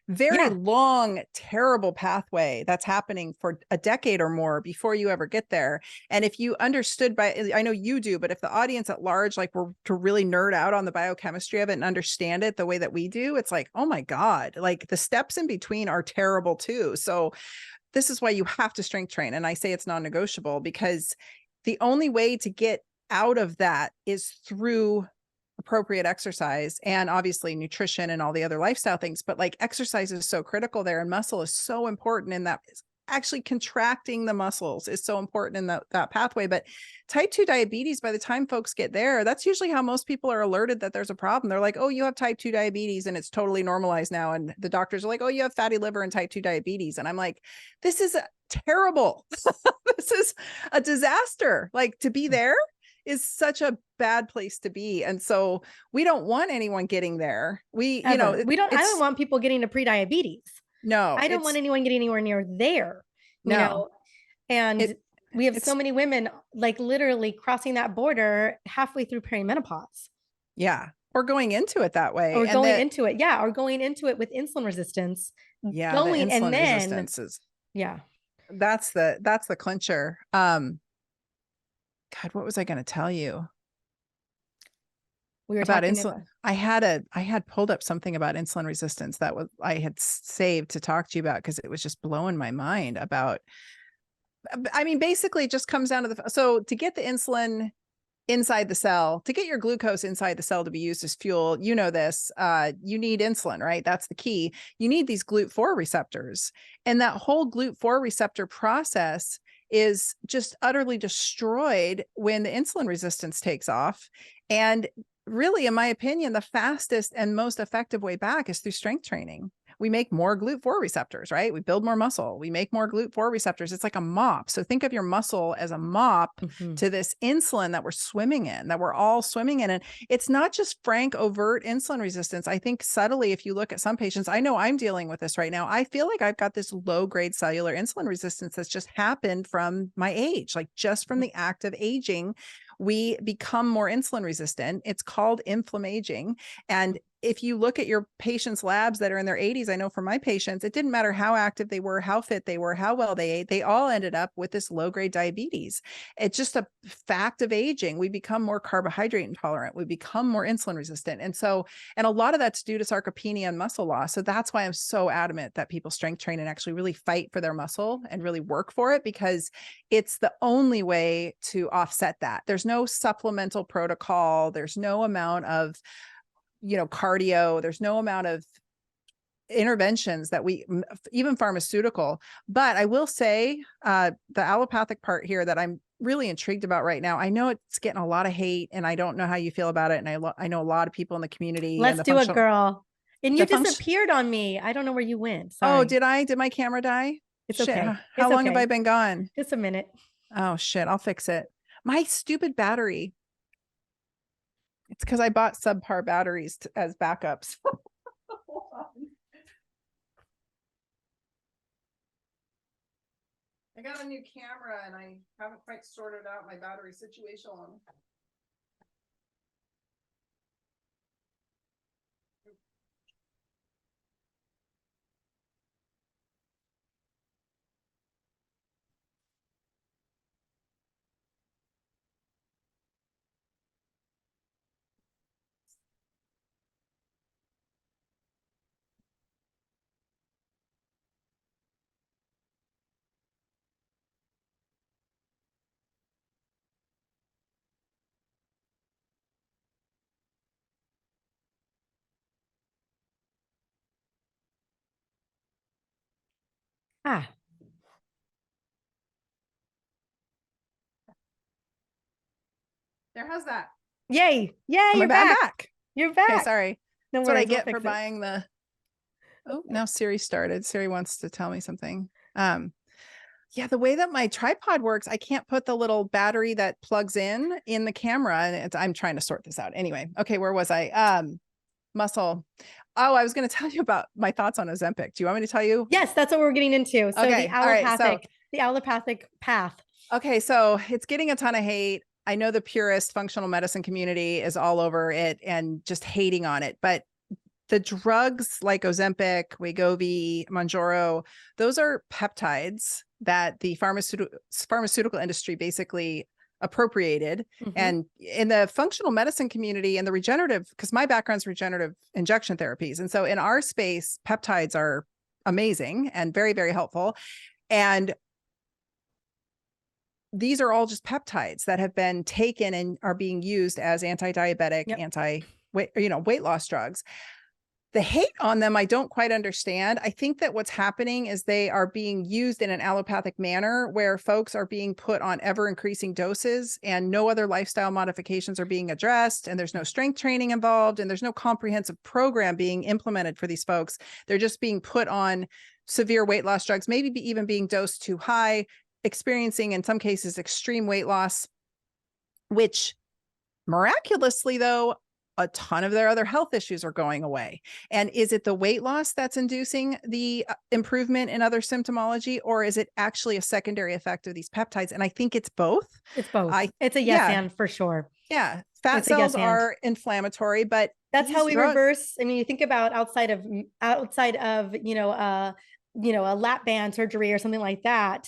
B: very long, terrible pathway that's happening for a decade or more before you ever get there. And if you understood I know you do, but if the audience at large, like were to really nerd out on the biochemistry of it and understand it the way that we do, it's like, oh my God, like the steps in between are terrible too. So this is why you have to strength train. And I say it's non-negotiable because the only way to get out of that is through appropriate exercise and obviously nutrition and all the other lifestyle things. But like exercise is so critical there and muscle is so important in that. Actually contracting the muscles is so important in that pathway. But type 2 diabetes, by the time folks get there, that's usually how most people are alerted that there's a problem. They're like, oh, you have type 2 diabetes and it's totally normalized now. And the doctors are like, oh, you have fatty liver and type 2 diabetes. And I'm like, this is terrible. This is a disaster. Like to be there is such a bad place to be. And so we don't want anyone getting there. I
A: don't want people getting to pre-diabetes.
B: No,
A: I don't want anyone getting anywhere near there. And we have so many women like literally crossing that border halfway through perimenopause.
B: Yeah. Or going into it that way.
A: Or going into it with insulin resistance.
B: Yeah. Resistance is, that's the clincher. God, what was I going to tell you?
A: We were
B: about
A: talking
B: insulin. I had pulled up something about insulin resistance that I had saved to talk to you about because it was just blowing my mind about. I mean, basically, it just comes down to so to get the insulin inside the cell, to get your glucose inside the cell to be used as fuel, you need insulin, right? That's the key. You need these GLUT4 receptors, and that whole GLUT4 receptor process is just utterly destroyed when the insulin resistance takes off. And really, in my opinion, the fastest and most effective way back is through strength training. We make more GLUT4 receptors, right? We build more muscle. We make more GLUT4 receptors. It's like a mop. So think of your muscle as a mop to this insulin that we're swimming in, that we're all swimming in. And it's not just frank, overt insulin resistance. I think subtly, if you look at some patients, I know I'm dealing with this right now. I feel like I've got this low-grade cellular insulin resistance that's just happened from my age, like just from the act of aging. We become more insulin resistant. It's called inflammaging. And if you look at your patients' labs that are in their 80s, I know for my patients, it didn't matter how active they were, how fit they were, how well they ate, they all ended up with this low-grade diabetes. It's just a fact of aging. We become more carbohydrate intolerant. We become more insulin resistant. And a lot of that's due to sarcopenia and muscle loss. So that's why I'm so adamant that people strength train and actually really fight for their muscle and really work for it, because it's the only way to offset that. There's no supplemental protocol. There's no amount of cardio. There's no amount of interventions that even pharmaceutical. But I will say the allopathic part here that I'm really intrigued about right now. I know it's getting a lot of hate, and I don't know how you feel about it. And I know a lot of people in the community.
A: Let's do it, girl. And you disappeared on me. I don't know where you went. Sorry.
B: Oh, did I? Did my camera die?
A: It's
B: Shit.
A: okay.
B: How
A: It's
B: long have
A: okay.
B: I been gone?
A: Just a minute.
B: Oh shit. I'll fix it. My stupid battery. It's because I bought subpar batteries as backups. Hold on. I got a new camera and I haven't quite sorted out my battery situation.
A: Ah,
B: There, how's that?
A: yay. Yay,
B: I'm
A: you're back.
B: back.
A: You're
B: Okay,
A: back.
B: sorry.
A: No
B: That's what I
A: worries. We'll
B: get for
A: fix it.
B: buying the. Oh, now Siri started. Siri wants to tell me something. Yeah, the way that my tripod works, I can't put the little battery that plugs in the camera, and I'm trying to sort this out. Anyway, okay, where was I? Muscle. Oh, I was going to tell you about my thoughts on Ozempic. Do you want me to tell you?
A: Yes, that's what we're getting into. So
B: Okay, all right. So
A: the allopathic path.
B: okay, so it's getting a ton of hate. I know the purist functional medicine community is all over it and just hating on it, but the drugs like Ozempic, Wegovy, Mounjaro, those are peptides that the pharmaceutical industry basically appropriated. And in the functional medicine community and the regenerative, because my background's regenerative injection therapies. And so in our space, peptides are amazing and very, very helpful. And these are all just peptides that have been taken and are being used as anti-diabetic, weight loss drugs. The hate on them, I don't quite understand. I think that what's happening is they are being used in an allopathic manner where folks are being put on ever increasing doses and no other lifestyle modifications are being addressed. And there's no strength training involved and there's no comprehensive program being implemented for these folks. They're just being put on severe weight loss drugs, maybe even being dosed too high, experiencing in some cases extreme weight loss, which miraculously though, a ton of their other health issues are going away. And is it the weight loss that's inducing the improvement in other symptomology, or is it actually a secondary effect of these peptides? And I think it's both.
A: It's both. It's a yes and for sure.
B: Yeah. Fat cells are inflammatory, but
A: that's how we reverse. I mean, you think about outside of, a lap band surgery or something like that,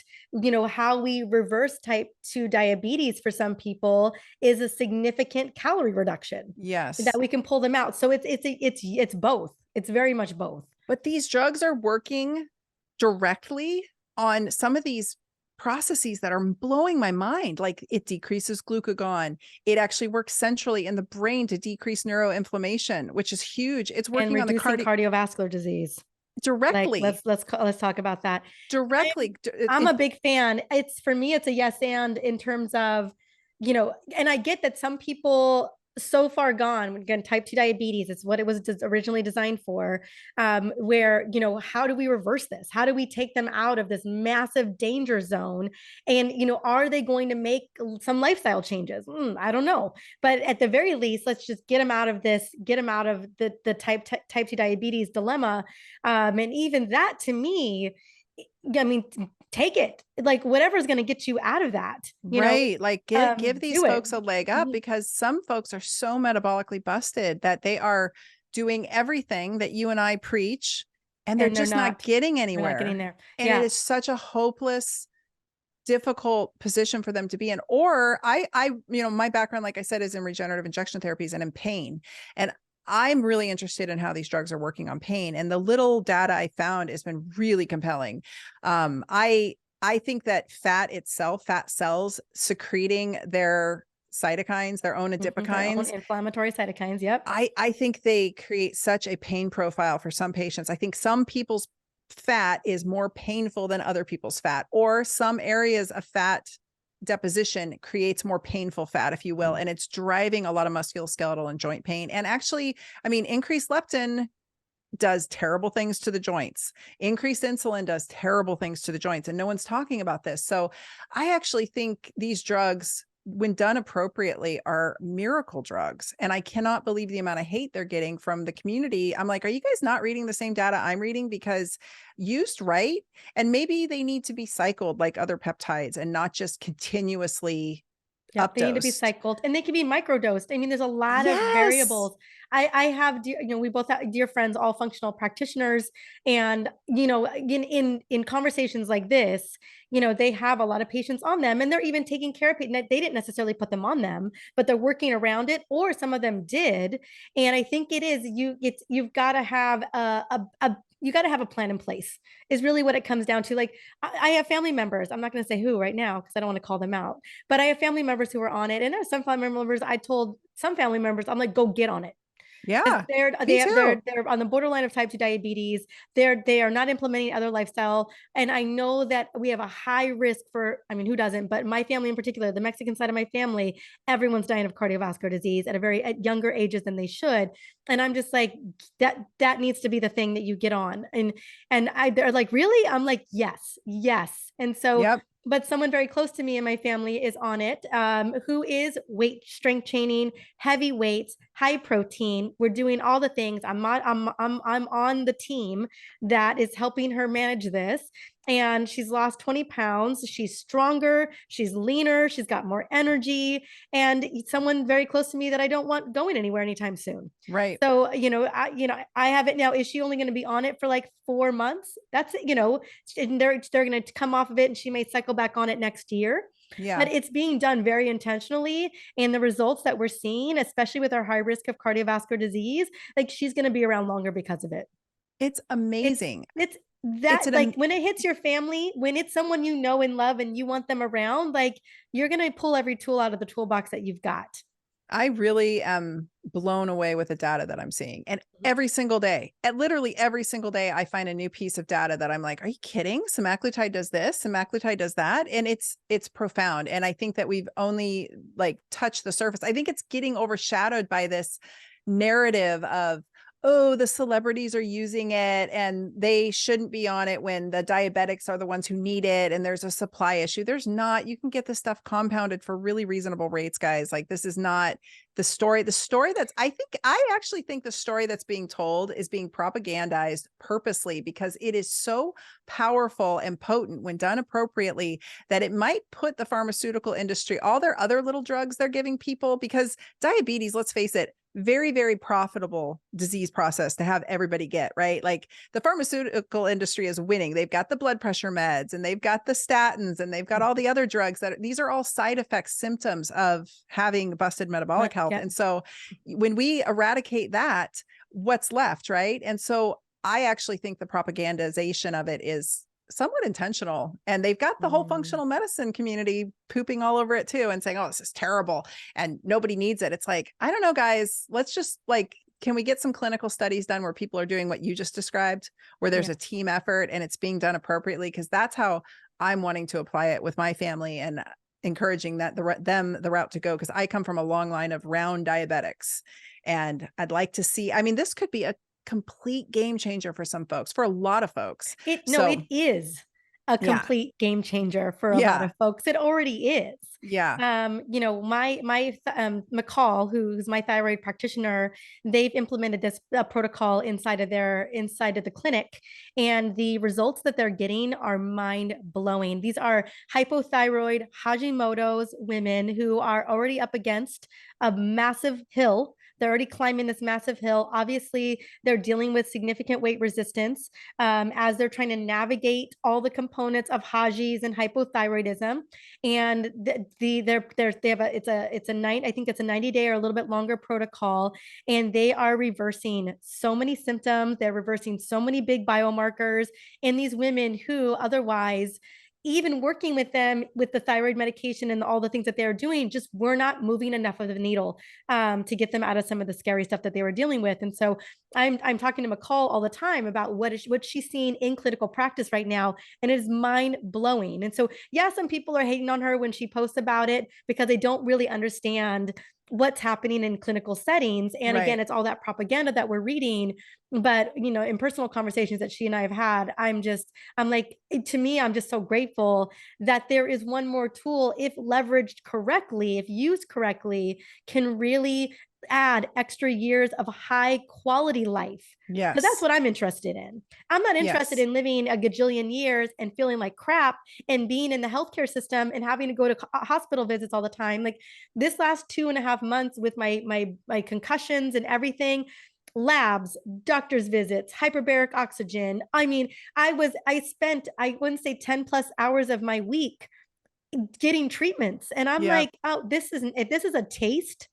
A: how we reverse type 2 diabetes for some people is a significant calorie reduction.
B: Yes.
A: That we can pull them out. So it's both. It's very much both.
B: But these drugs are working directly on some of these processes that are blowing my mind. Like it decreases glucagon. It actually works centrally in the brain to decrease neuroinflammation, which is huge. It's working on the
A: cardiovascular disease
B: directly.
A: Like, let's talk about that
B: directly.
A: I'm a big fan. For me, it's a yes and in terms of, and I get that some people so far gone, again, type 2 diabetes, it's what it was originally designed for, where, how do we reverse this? How do we take them out of this massive danger zone? And, are they going to make some lifestyle changes? I don't know. But at the very least, let's just get them out of this, get them out of the type 2 diabetes dilemma. And even that to me, I mean, take it, like whatever's going to get you out of that,
B: right? Like give these folks a leg up, because some folks are so metabolically busted that they are doing everything that you and I preach, and they're just not getting anywhere.
A: Not getting there.
B: And it is such a hopeless, difficult position for them to be in. Or my background, like I said, is in regenerative injection therapies and in pain. And I'm really interested in how these drugs are working on pain. And the little data I found has been really compelling. I think that fat cells secreting their cytokines, their own adipokines,
A: their own inflammatory cytokines. Yep.
B: I think they create such a pain profile for some patients. I think some people's fat is more painful than other people's fat, or some areas of fat deposition creates more painful fat, if you will. And it's driving a lot of musculoskeletal and joint pain. And actually, I mean, increased leptin does terrible things to the joints. Increased insulin does terrible things to the joints, and no one's talking about this. So I actually think these drugs, when done appropriately, are miracle drugs. And I cannot believe the amount of hate they're getting from the community. I'm like, are you guys not reading the same data I'm reading? Because used right, and maybe they need to be cycled like other peptides and not just continuously
A: Yeah, they need to be
B: updosed.
A: cycled, and they can be microdosed. I mean, there's a lot of
B: Yes.
A: variables. I have dear, we both have dear friends, all functional practitioners, and in conversations like this, they have a lot of patients on them, and they're even taking care of patients. They didn't necessarily put them on them, but they're working around it, or some of them did. And I think you've got to have you got to have a plan in place. Is really what it comes down to. Like I have family members. I'm not going to say who right now because I don't want to call them out, but I have family members who are on it, and there's some family members. I told some family members, I'm like, go get on it. Because
B: Yeah. Me too.
A: they're on the borderline of type 2 diabetes. They are not implementing other lifestyle. And I know that we have a high risk for, I mean, who doesn't, but my family in particular, the Mexican side of my family, everyone's dying of cardiovascular disease at younger ages than they should. And I'm just like, that needs to be the thing that you get on. And they're like, really? I'm like, yes, yes. And so,
B: Yep.
A: but someone very close to me and my family is on it, who is weight strength training, heavy weights, high protein. We're doing all the things. I'm on the team that is helping her manage this. And she's lost 20 pounds. She's stronger. She's leaner. She's got more energy. And someone very close to me that I don't want going anywhere anytime soon.
B: Right.
A: So, I have it now. Is she only going to be on it for like 4 months? That's, and they're going to come off of it, and she may cycle back on it next year.
B: Yeah.
A: But it's being done very intentionally. And the results that we're seeing, especially with our high risk of cardiovascular disease, like she's going to be around longer because of it.
B: It's amazing.
A: It's
B: It's
A: that,
B: an
A: like, when it hits your family, when it's someone you know and love and you want them around, like, you're going to pull every tool out of the toolbox that you've got.
B: I really am blown away with the data that I'm seeing. And every single day, at literally every single day, I find a new piece of data that I'm like, are you kidding? Semaglutide does this, semaglutide does that. And it's profound. And I think that we've only like touched the surface. I think it's getting overshadowed by this narrative of, oh, the celebrities are using it and they shouldn't be on it when the diabetics are the ones who need it and there's a supply issue. There's not. You can get this stuff compounded for really reasonable rates, guys. Like, this is not the story. The story that's, I actually think the story that's being told is being propagandized purposely, because it is so powerful and potent when done appropriately that it might put the pharmaceutical industry, all their other little drugs they're giving people, because diabetes, let's face it, very, very profitable disease process to have everybody get, right? Like, the pharmaceutical industry is winning. They've got the blood pressure meds and they've got the statins and they've got all the other drugs that these are all side effects, symptoms of having busted metabolic health.
A: Yeah.
B: And so when we eradicate that, what's left, right? And so I actually think the propagandization of it is somewhat intentional, and they've got the whole functional medicine community pooping all over it too and saying, oh, this is terrible and nobody needs it. It's like, I don't know, guys, let's just like, can we get some clinical studies done where people are doing what you just described, where there's a team effort and it's being done appropriately? Because that's how I'm wanting to apply it with my family, and encouraging that the route to go, because I come from a long line of round diabetics, and I'd like to see, I mean, this could be a complete game changer for some folks, for a lot of folks.
A: It is a
B: Yeah.
A: complete game changer for a lot
B: Yeah.
A: of folks. It already is.
B: Yeah.
A: My McCall, who's my thyroid practitioner, they've implemented this protocol inside of the clinic, and the results that they're getting are mind blowing. These are hypothyroid Hashimoto's women who are already up against a massive hill. They're already climbing this massive hill. Obviously, they're dealing with significant weight resistance as they're trying to navigate all the components of Hashis and hypothyroidism. And they have it's a night, I think it's a 90-day or a little bit longer protocol, and they are reversing so many symptoms. They're reversing so many big biomarkers in these women who otherwise, even working with them with the thyroid medication and all the things that they were doing, just were not moving enough of the needle to get them out of some of the scary stuff that they were dealing with. And so I'm talking to McCall all the time about what she's seeing in clinical practice right now, and it is mind blowing. And so, yeah, some people are hating on her when she posts about it because they don't really understand what's happening in clinical settings. And again,
B: Right.
A: it's all that propaganda that we're reading. But, in personal conversations that she and I have had, I'm like, to me, I'm just so grateful that there is one more tool, if leveraged correctly, if used correctly, can really add extra years of high quality life. So that's
B: Yes.
A: what I'm interested in. I'm not interested
B: Yes.
A: in living a gajillion years and feeling like crap and being in the healthcare system and having to go to hospital visits all the time. Like this last 2.5 months with my concussions and everything, labs, doctor's visits, hyperbaric oxygen. I mean, I spent, I wouldn't say 10 plus hours of my week getting treatments. And I'm
B: Yeah.
A: like, oh, this isn't, if this is a taste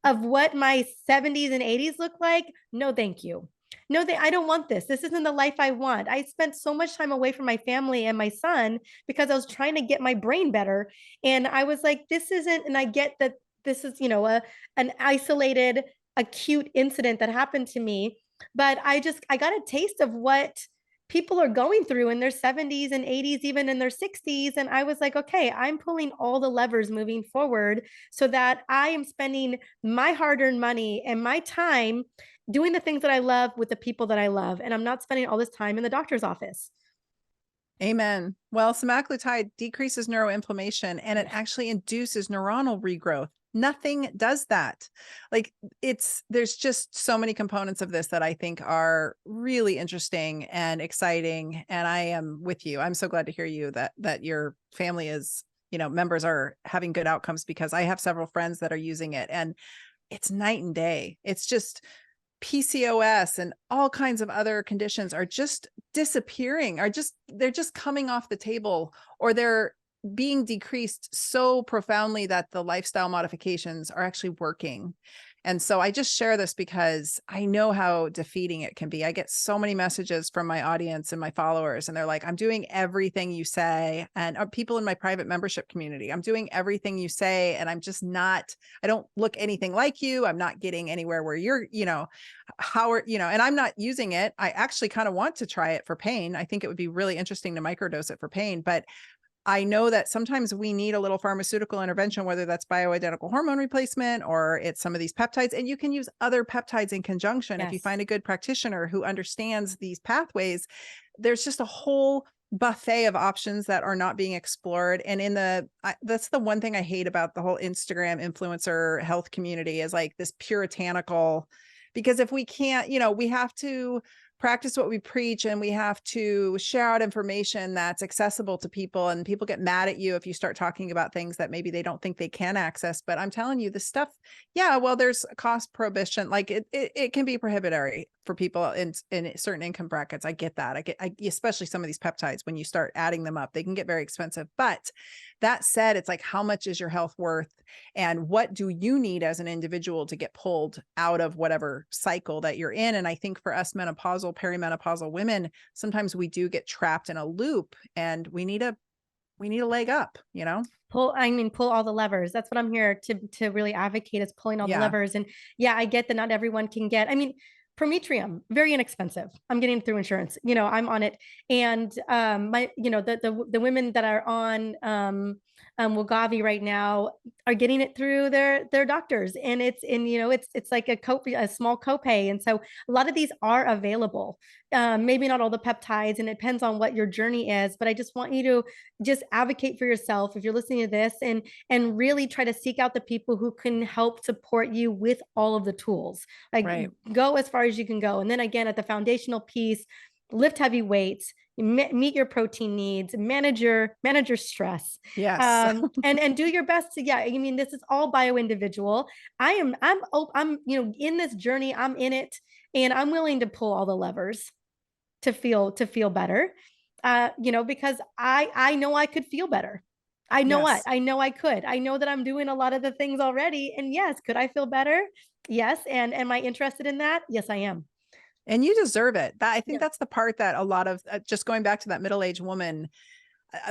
A: of what my 70s and 80s look like, no, thank you. No, I don't want this. This isn't the life I want. I spent so much time away from my family and my son because I was trying to get my brain better. And I was like, this isn't, and I get that this is, an isolated, acute incident that happened to me. But I got a taste of what people are going through in their 70s and 80s, even in their 60s. And I was like, okay, I'm pulling all the levers moving forward so that I am spending my hard earned money and my time doing the things that I love with the people that I love. And I'm not spending all this time in the doctor's office.
B: Amen. Well, semaglutide decreases neuroinflammation and it actually induces neuronal regrowth. Nothing does that. Like there's just so many components of this that I think are really interesting and exciting. And I am with you. I'm so glad to hear you that your family is, members are having good outcomes, because I have several friends that are using it and it's night and day. It's just PCOS and all kinds of other conditions are just disappearing, they're just coming off the table, or they're being decreased so profoundly that the lifestyle modifications are actually working. And so I just share this because I know how defeating it can be. I get so many messages from my audience and my followers, and they're like, I'm doing everything you say. And people in my private membership community, I'm doing everything you say. And I'm just not, I don't look anything like you. I'm not getting anywhere where you're, how are, and I'm not using it. I actually kind of want to try it for pain. I think it would be really interesting to microdose it for pain, but I know that sometimes we need a little pharmaceutical intervention, whether that's bioidentical hormone replacement or it's some of these peptides. And you can use other peptides in conjunction. If you
A: Yes.
B: find a good practitioner who understands these pathways, there's just a whole buffet of options that are not being explored. And that's the one thing I hate about the whole Instagram influencer health community, is like this puritanical, because if we can't, we have to practice what we preach, and we have to share out information that's accessible to people, and people get mad at you if you start talking about things that maybe they don't think they can access. But I'm telling you, this stuff, yeah, well, there's a cost prohibition. Like it can be prohibitory for people in certain income brackets. I get that. Especially some of these peptides, when you start adding them up, they can get very expensive. But that said, it's like, how much is your health worth, and what do you need as an individual to get pulled out of whatever cycle that you're in? And I think for us menopausal, perimenopausal women, sometimes we do get trapped in a loop, and we need a leg up,
A: Pull all the levers. That's what I'm here to really advocate, is pulling all the
B: Yeah.
A: levers. And yeah, I get that not everyone can get, I mean, Prometrium, very inexpensive. I'm getting it through insurance. I'm on it. And my, the women that are on Wegovy right now are getting it through their doctors. And it's like a small copay. And so a lot of these are available. Maybe not all the peptides, and it depends on what your journey is. But I just want you to just advocate for yourself if you're listening to this, and really try to seek out the people who can help support you with all of the tools. Like,
B: Right.
A: go as far as you can go. And then again, at the foundational piece, lift heavy weights, meet your protein needs, manage your stress,
B: Yes.
A: and do your best to, yeah, I mean, this is all bio individual. I'm in this journey, I'm in it, and I'm willing to pull all the levers to feel better. Because I know I could feel better. I know what
B: Yes.
A: I know I could. I know that I'm doing a lot of the things already. And yes, could I feel better? Yes. And am I interested in that? Yes, I am.
B: And you deserve it. I think
A: Yeah.
B: that's the part that a lot of, just going back to that middle-aged woman,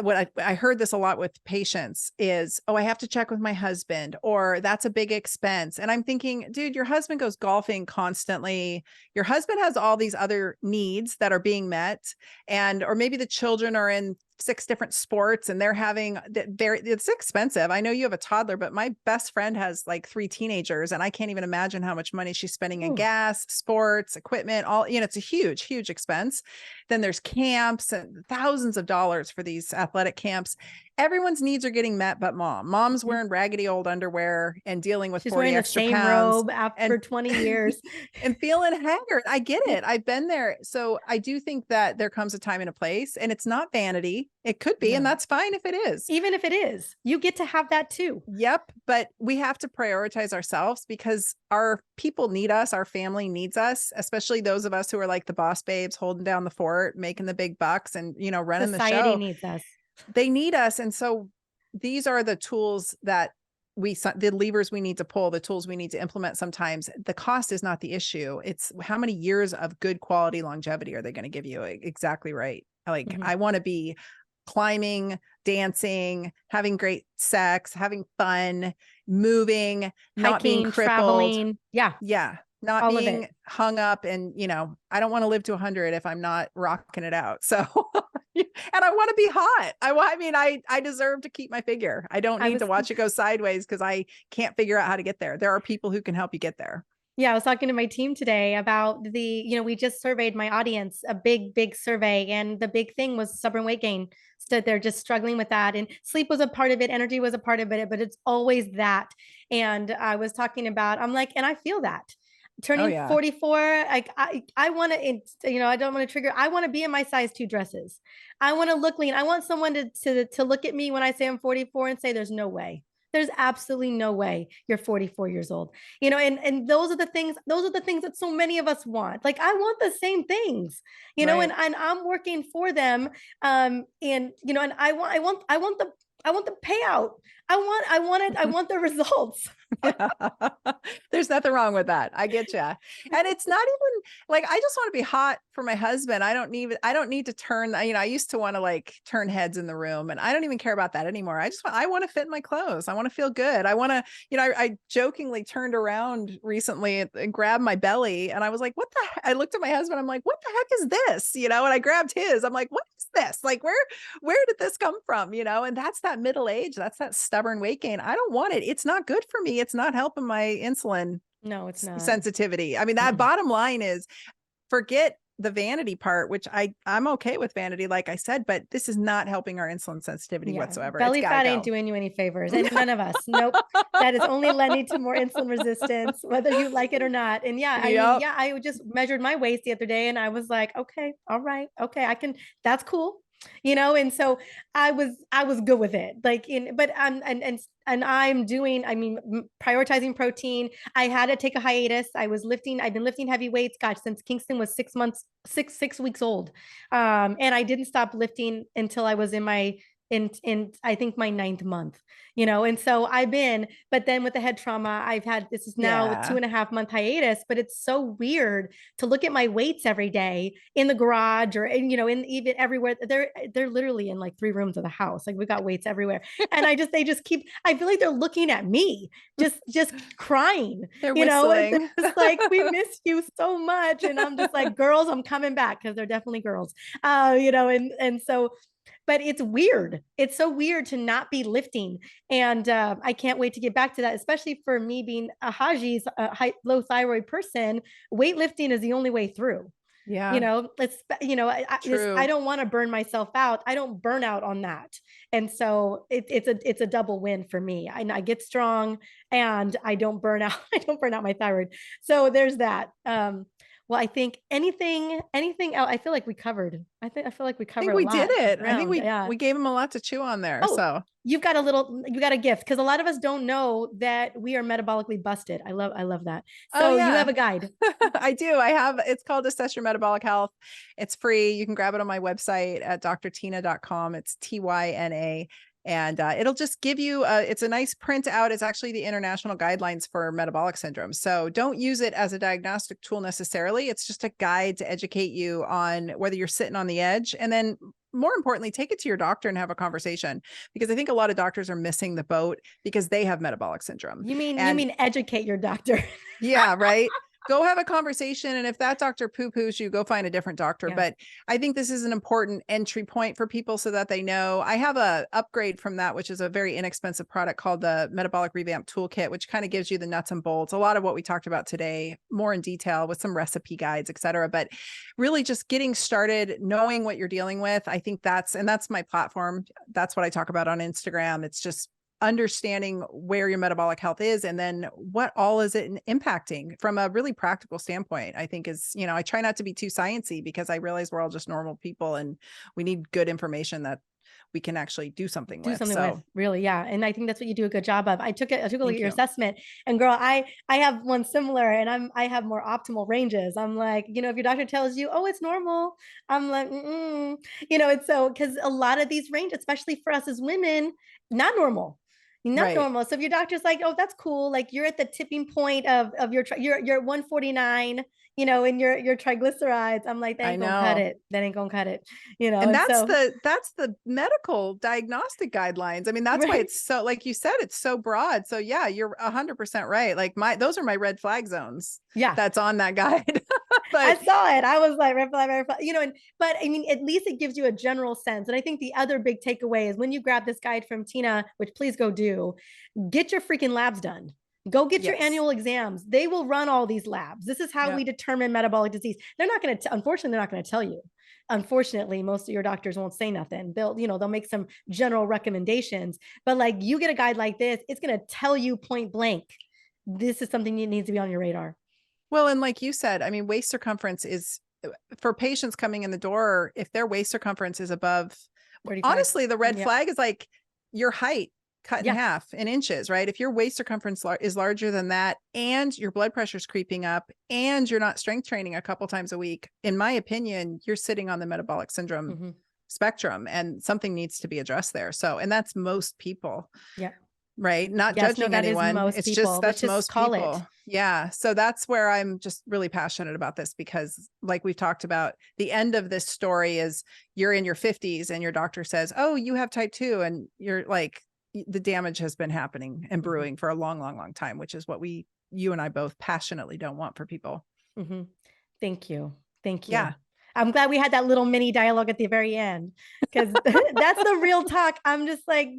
B: what I heard this a lot with patients is, oh, I have to check with my husband, or that's a big expense. And I'm thinking, dude, your husband goes golfing constantly. Your husband has all these other needs that are being met. Or maybe the children are in 6 different sports, and they're having it's expensive. I know you have a toddler, but my best friend has like 3 teenagers, and I can't even imagine how much money she's spending in gas, sports, equipment, all, it's a huge, huge expense. Then there's camps and thousands of dollars for these athletic camps. Everyone's needs are getting met, but mom's wearing raggedy old underwear and dealing with
A: She's
B: 40
A: wearing the
B: extra
A: same
B: pounds
A: robe after 20 years
B: and feeling haggard. I get it. I've been there. So I do think that there comes a time and a place, and it's not vanity. It could be, and that's fine if it is.
A: Even if it is, you get to have that too.
B: Yep. But we have to prioritize ourselves, because our people need us. Our family needs us, especially those of us who are like the boss babes holding down the fort, making the big bucks and, running the show.
A: Society needs us.
B: They need us. And so these are the tools that the levers we need to pull, the tools we need to implement. Sometimes the cost is not the issue. It's how many years of good quality longevity are they going to give you? Exactly right. Like I want to be climbing, dancing, having great sex, having fun, moving, not being crippled.
A: Traveling. Yeah.
B: Yeah. Not
A: all
B: being hung up. And, I don't want to live to 100 if I'm not rocking it out. So, and I want to be hot. I deserve to keep my figure. I don't need to watch it go sideways because I can't figure out how to get there. There are people who can help you get there.
A: Yeah, I was talking to my team today about we just surveyed my audience, a big survey. And the big thing was stubborn weight gain. So they're just struggling with that. And sleep was a part of it. Energy was a part of it, but it's always that. And I was talking about, I'm like, and I feel that. Turning 44, like I want to, I don't want to trigger. I want to be in my size 2 dresses. I want to look lean. I want someone to look at me when I say I'm 44 and say, there's no way. There's absolutely no way you're 44 years old, and those are the things that so many of us want. Like, I want the same things, and I'm working for them. And I want the payout. I want the results.
B: There's nothing wrong with that. I get you. And it's not even like, I just want to be hot for my husband. I don't need to turn, I used to want to like turn heads in the room, and I don't even care about that anymore. I want to fit in my clothes. I want to feel good. I want to, I jokingly turned around recently and grabbed my belly, and I was like, I looked at my husband. I'm like, what the heck is this? And I grabbed his. I'm like, what is this? Like, where did this come from? And that's that middle age. That's that stubborn weight gain. I don't want it. It's not good for me. It's not helping my insulin sensitivity. That bottom line is, forget the vanity part, which I'm okay with vanity, like I said, but this is not helping our insulin sensitivity whatsoever.
A: Belly fat ain't doing you any favors, and none of us. Nope. That is only lending to more insulin resistance, whether you like it or not. And I just measured my waist the other day, and I was like, okay, all right, okay, I can. That's cool. And so I was good with it. And I'm doing, prioritizing protein. I had to take a hiatus. I've been lifting heavy weights, gosh, since Kingston was 6 weeks old. And I didn't stop lifting until I was in I think my 9th month, and so but then with the head trauma, this is now a 2.5 month hiatus, but it's so weird to look at my weights every day in the garage, or, even everywhere. They're literally in like 3 rooms of the house. Like, we got weights everywhere. And I feel like they're looking at me, just crying,
B: they're whistling.
A: It's like, we miss you so much. And I'm just like, girls, I'm coming back, because they're definitely girls, and so, but it's weird. It's so weird to not be lifting. And I can't wait to get back to that, especially for me being a Haji's low thyroid person. Weightlifting is the only way through.
B: Yeah.
A: I don't want to burn myself out. I don't burn out on that. And so it's a double win for me. I get strong, and I don't burn out. I don't burn out my thyroid. So there's that. Well, I think anything else, I feel like we covered. I feel like we covered.
B: I think we did it. I think we gave them a lot to chew on there. So
A: you got a gift, because a lot of us don't know that we are metabolically busted. I love that. So you have a guide.
B: I do. It's called Assess Your Metabolic Health. It's free. You can grab it on my website at drtyna.com. It's TYNA. And it'll just give you, it's a nice printout. It's actually the international guidelines for metabolic syndrome. So don't use it as a diagnostic tool necessarily. It's just a guide to educate you on whether you're sitting on the edge. And then more importantly, take it to your doctor and have a conversation, because I think a lot of doctors are missing the boat because they have metabolic syndrome.
A: You mean educate your doctor?
B: Yeah, right. go have a conversation. And if that doctor poo-poos you, go find a different doctor.
A: Yeah.
B: But I think this is an important entry point for people so that they know. I have a upgrade from that, which is a very inexpensive product called the Metabolic Revamp Toolkit, which kind of gives you the nuts and bolts, a lot of what we talked about today, more in detail with some recipe guides, et cetera. But really just getting started, knowing what you're dealing with. I think that's my platform. That's what I talk about on Instagram. It's just understanding where your metabolic health is and then what all is it impacting from a really practical standpoint. I think is, I try not to be too sciencey because I realize we're all just normal people and we need good information that we can actually do something with.
A: Really. Yeah. And I think that's what you do a good job of. I took a look at your
B: you.
A: assessment, and girl, I have one similar, and I have more optimal ranges. I'm like, if your doctor tells you, oh, it's normal, I'm like, it's so, because a lot of these ranges, especially for us as women, not normal. Normal. So if your doctor's like, oh, that's cool, like you're at the tipping point of you're at 149, in your triglycerides, I'm like, that ain't gonna cut it. That ain't gonna cut it.
B: And that's the medical diagnostic guidelines. I mean, that's why it's so, like you said, it's so broad. So yeah, you're 100% right. Like those are my red flag zones.
A: Yeah.
B: That's on that guide. But
A: I saw it. I was like, red flag, but I mean, at least it gives you a general sense. And I think the other big takeaway is when you grab this guide from Tyna, which please go do, get your freaking labs done. Go get your annual exams. They will run all these labs. This is how we determine metabolic disease. They're not going to, unfortunately, they're not going to tell you. Unfortunately, most of your doctors won't say nothing. They'll make some general recommendations, but like you get a guide like this, it's going to tell you point blank, this is something that needs to be on your radar.
B: Well, and like you said, I mean, waist circumference is for patients coming in the door. If their waist circumference is above, 35. Honestly, the red flag is like your height cut in half in inches, right? If your waist circumference is larger than that and your blood pressure is creeping up and you're not strength training a couple times a week, in my opinion, you're sitting on the metabolic syndrome spectrum and something needs to be addressed there. So, and that's most people.
A: Yeah.
B: Right. Not judging anyone. It's just, that's most people. Yeah. So that's where I'm just really passionate about this because like we've talked about, the end of this story is you're in your 50s and your doctor says, oh, you have type 2. And you're like, the damage has been happening and brewing for a long, long, long time, which is what you and I both passionately don't want for people.
A: Thank you. Thank you.
B: Yeah.
A: I'm glad we had that little mini dialogue at the very end because that's the real talk. I'm just like,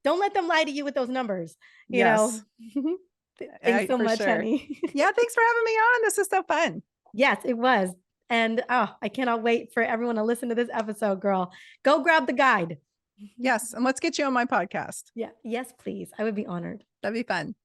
A: don't let them lie to you with those numbers, you know? Thanks so much, honey.
B: Yeah. Thanks for having me on. This is so fun.
A: Yes, it was. And I cannot wait for everyone to listen to this episode, girl. Go grab the guide.
B: Yes. And let's get you on my podcast.
A: Yeah. Yes, please. I would be honored.
B: That'd be fun.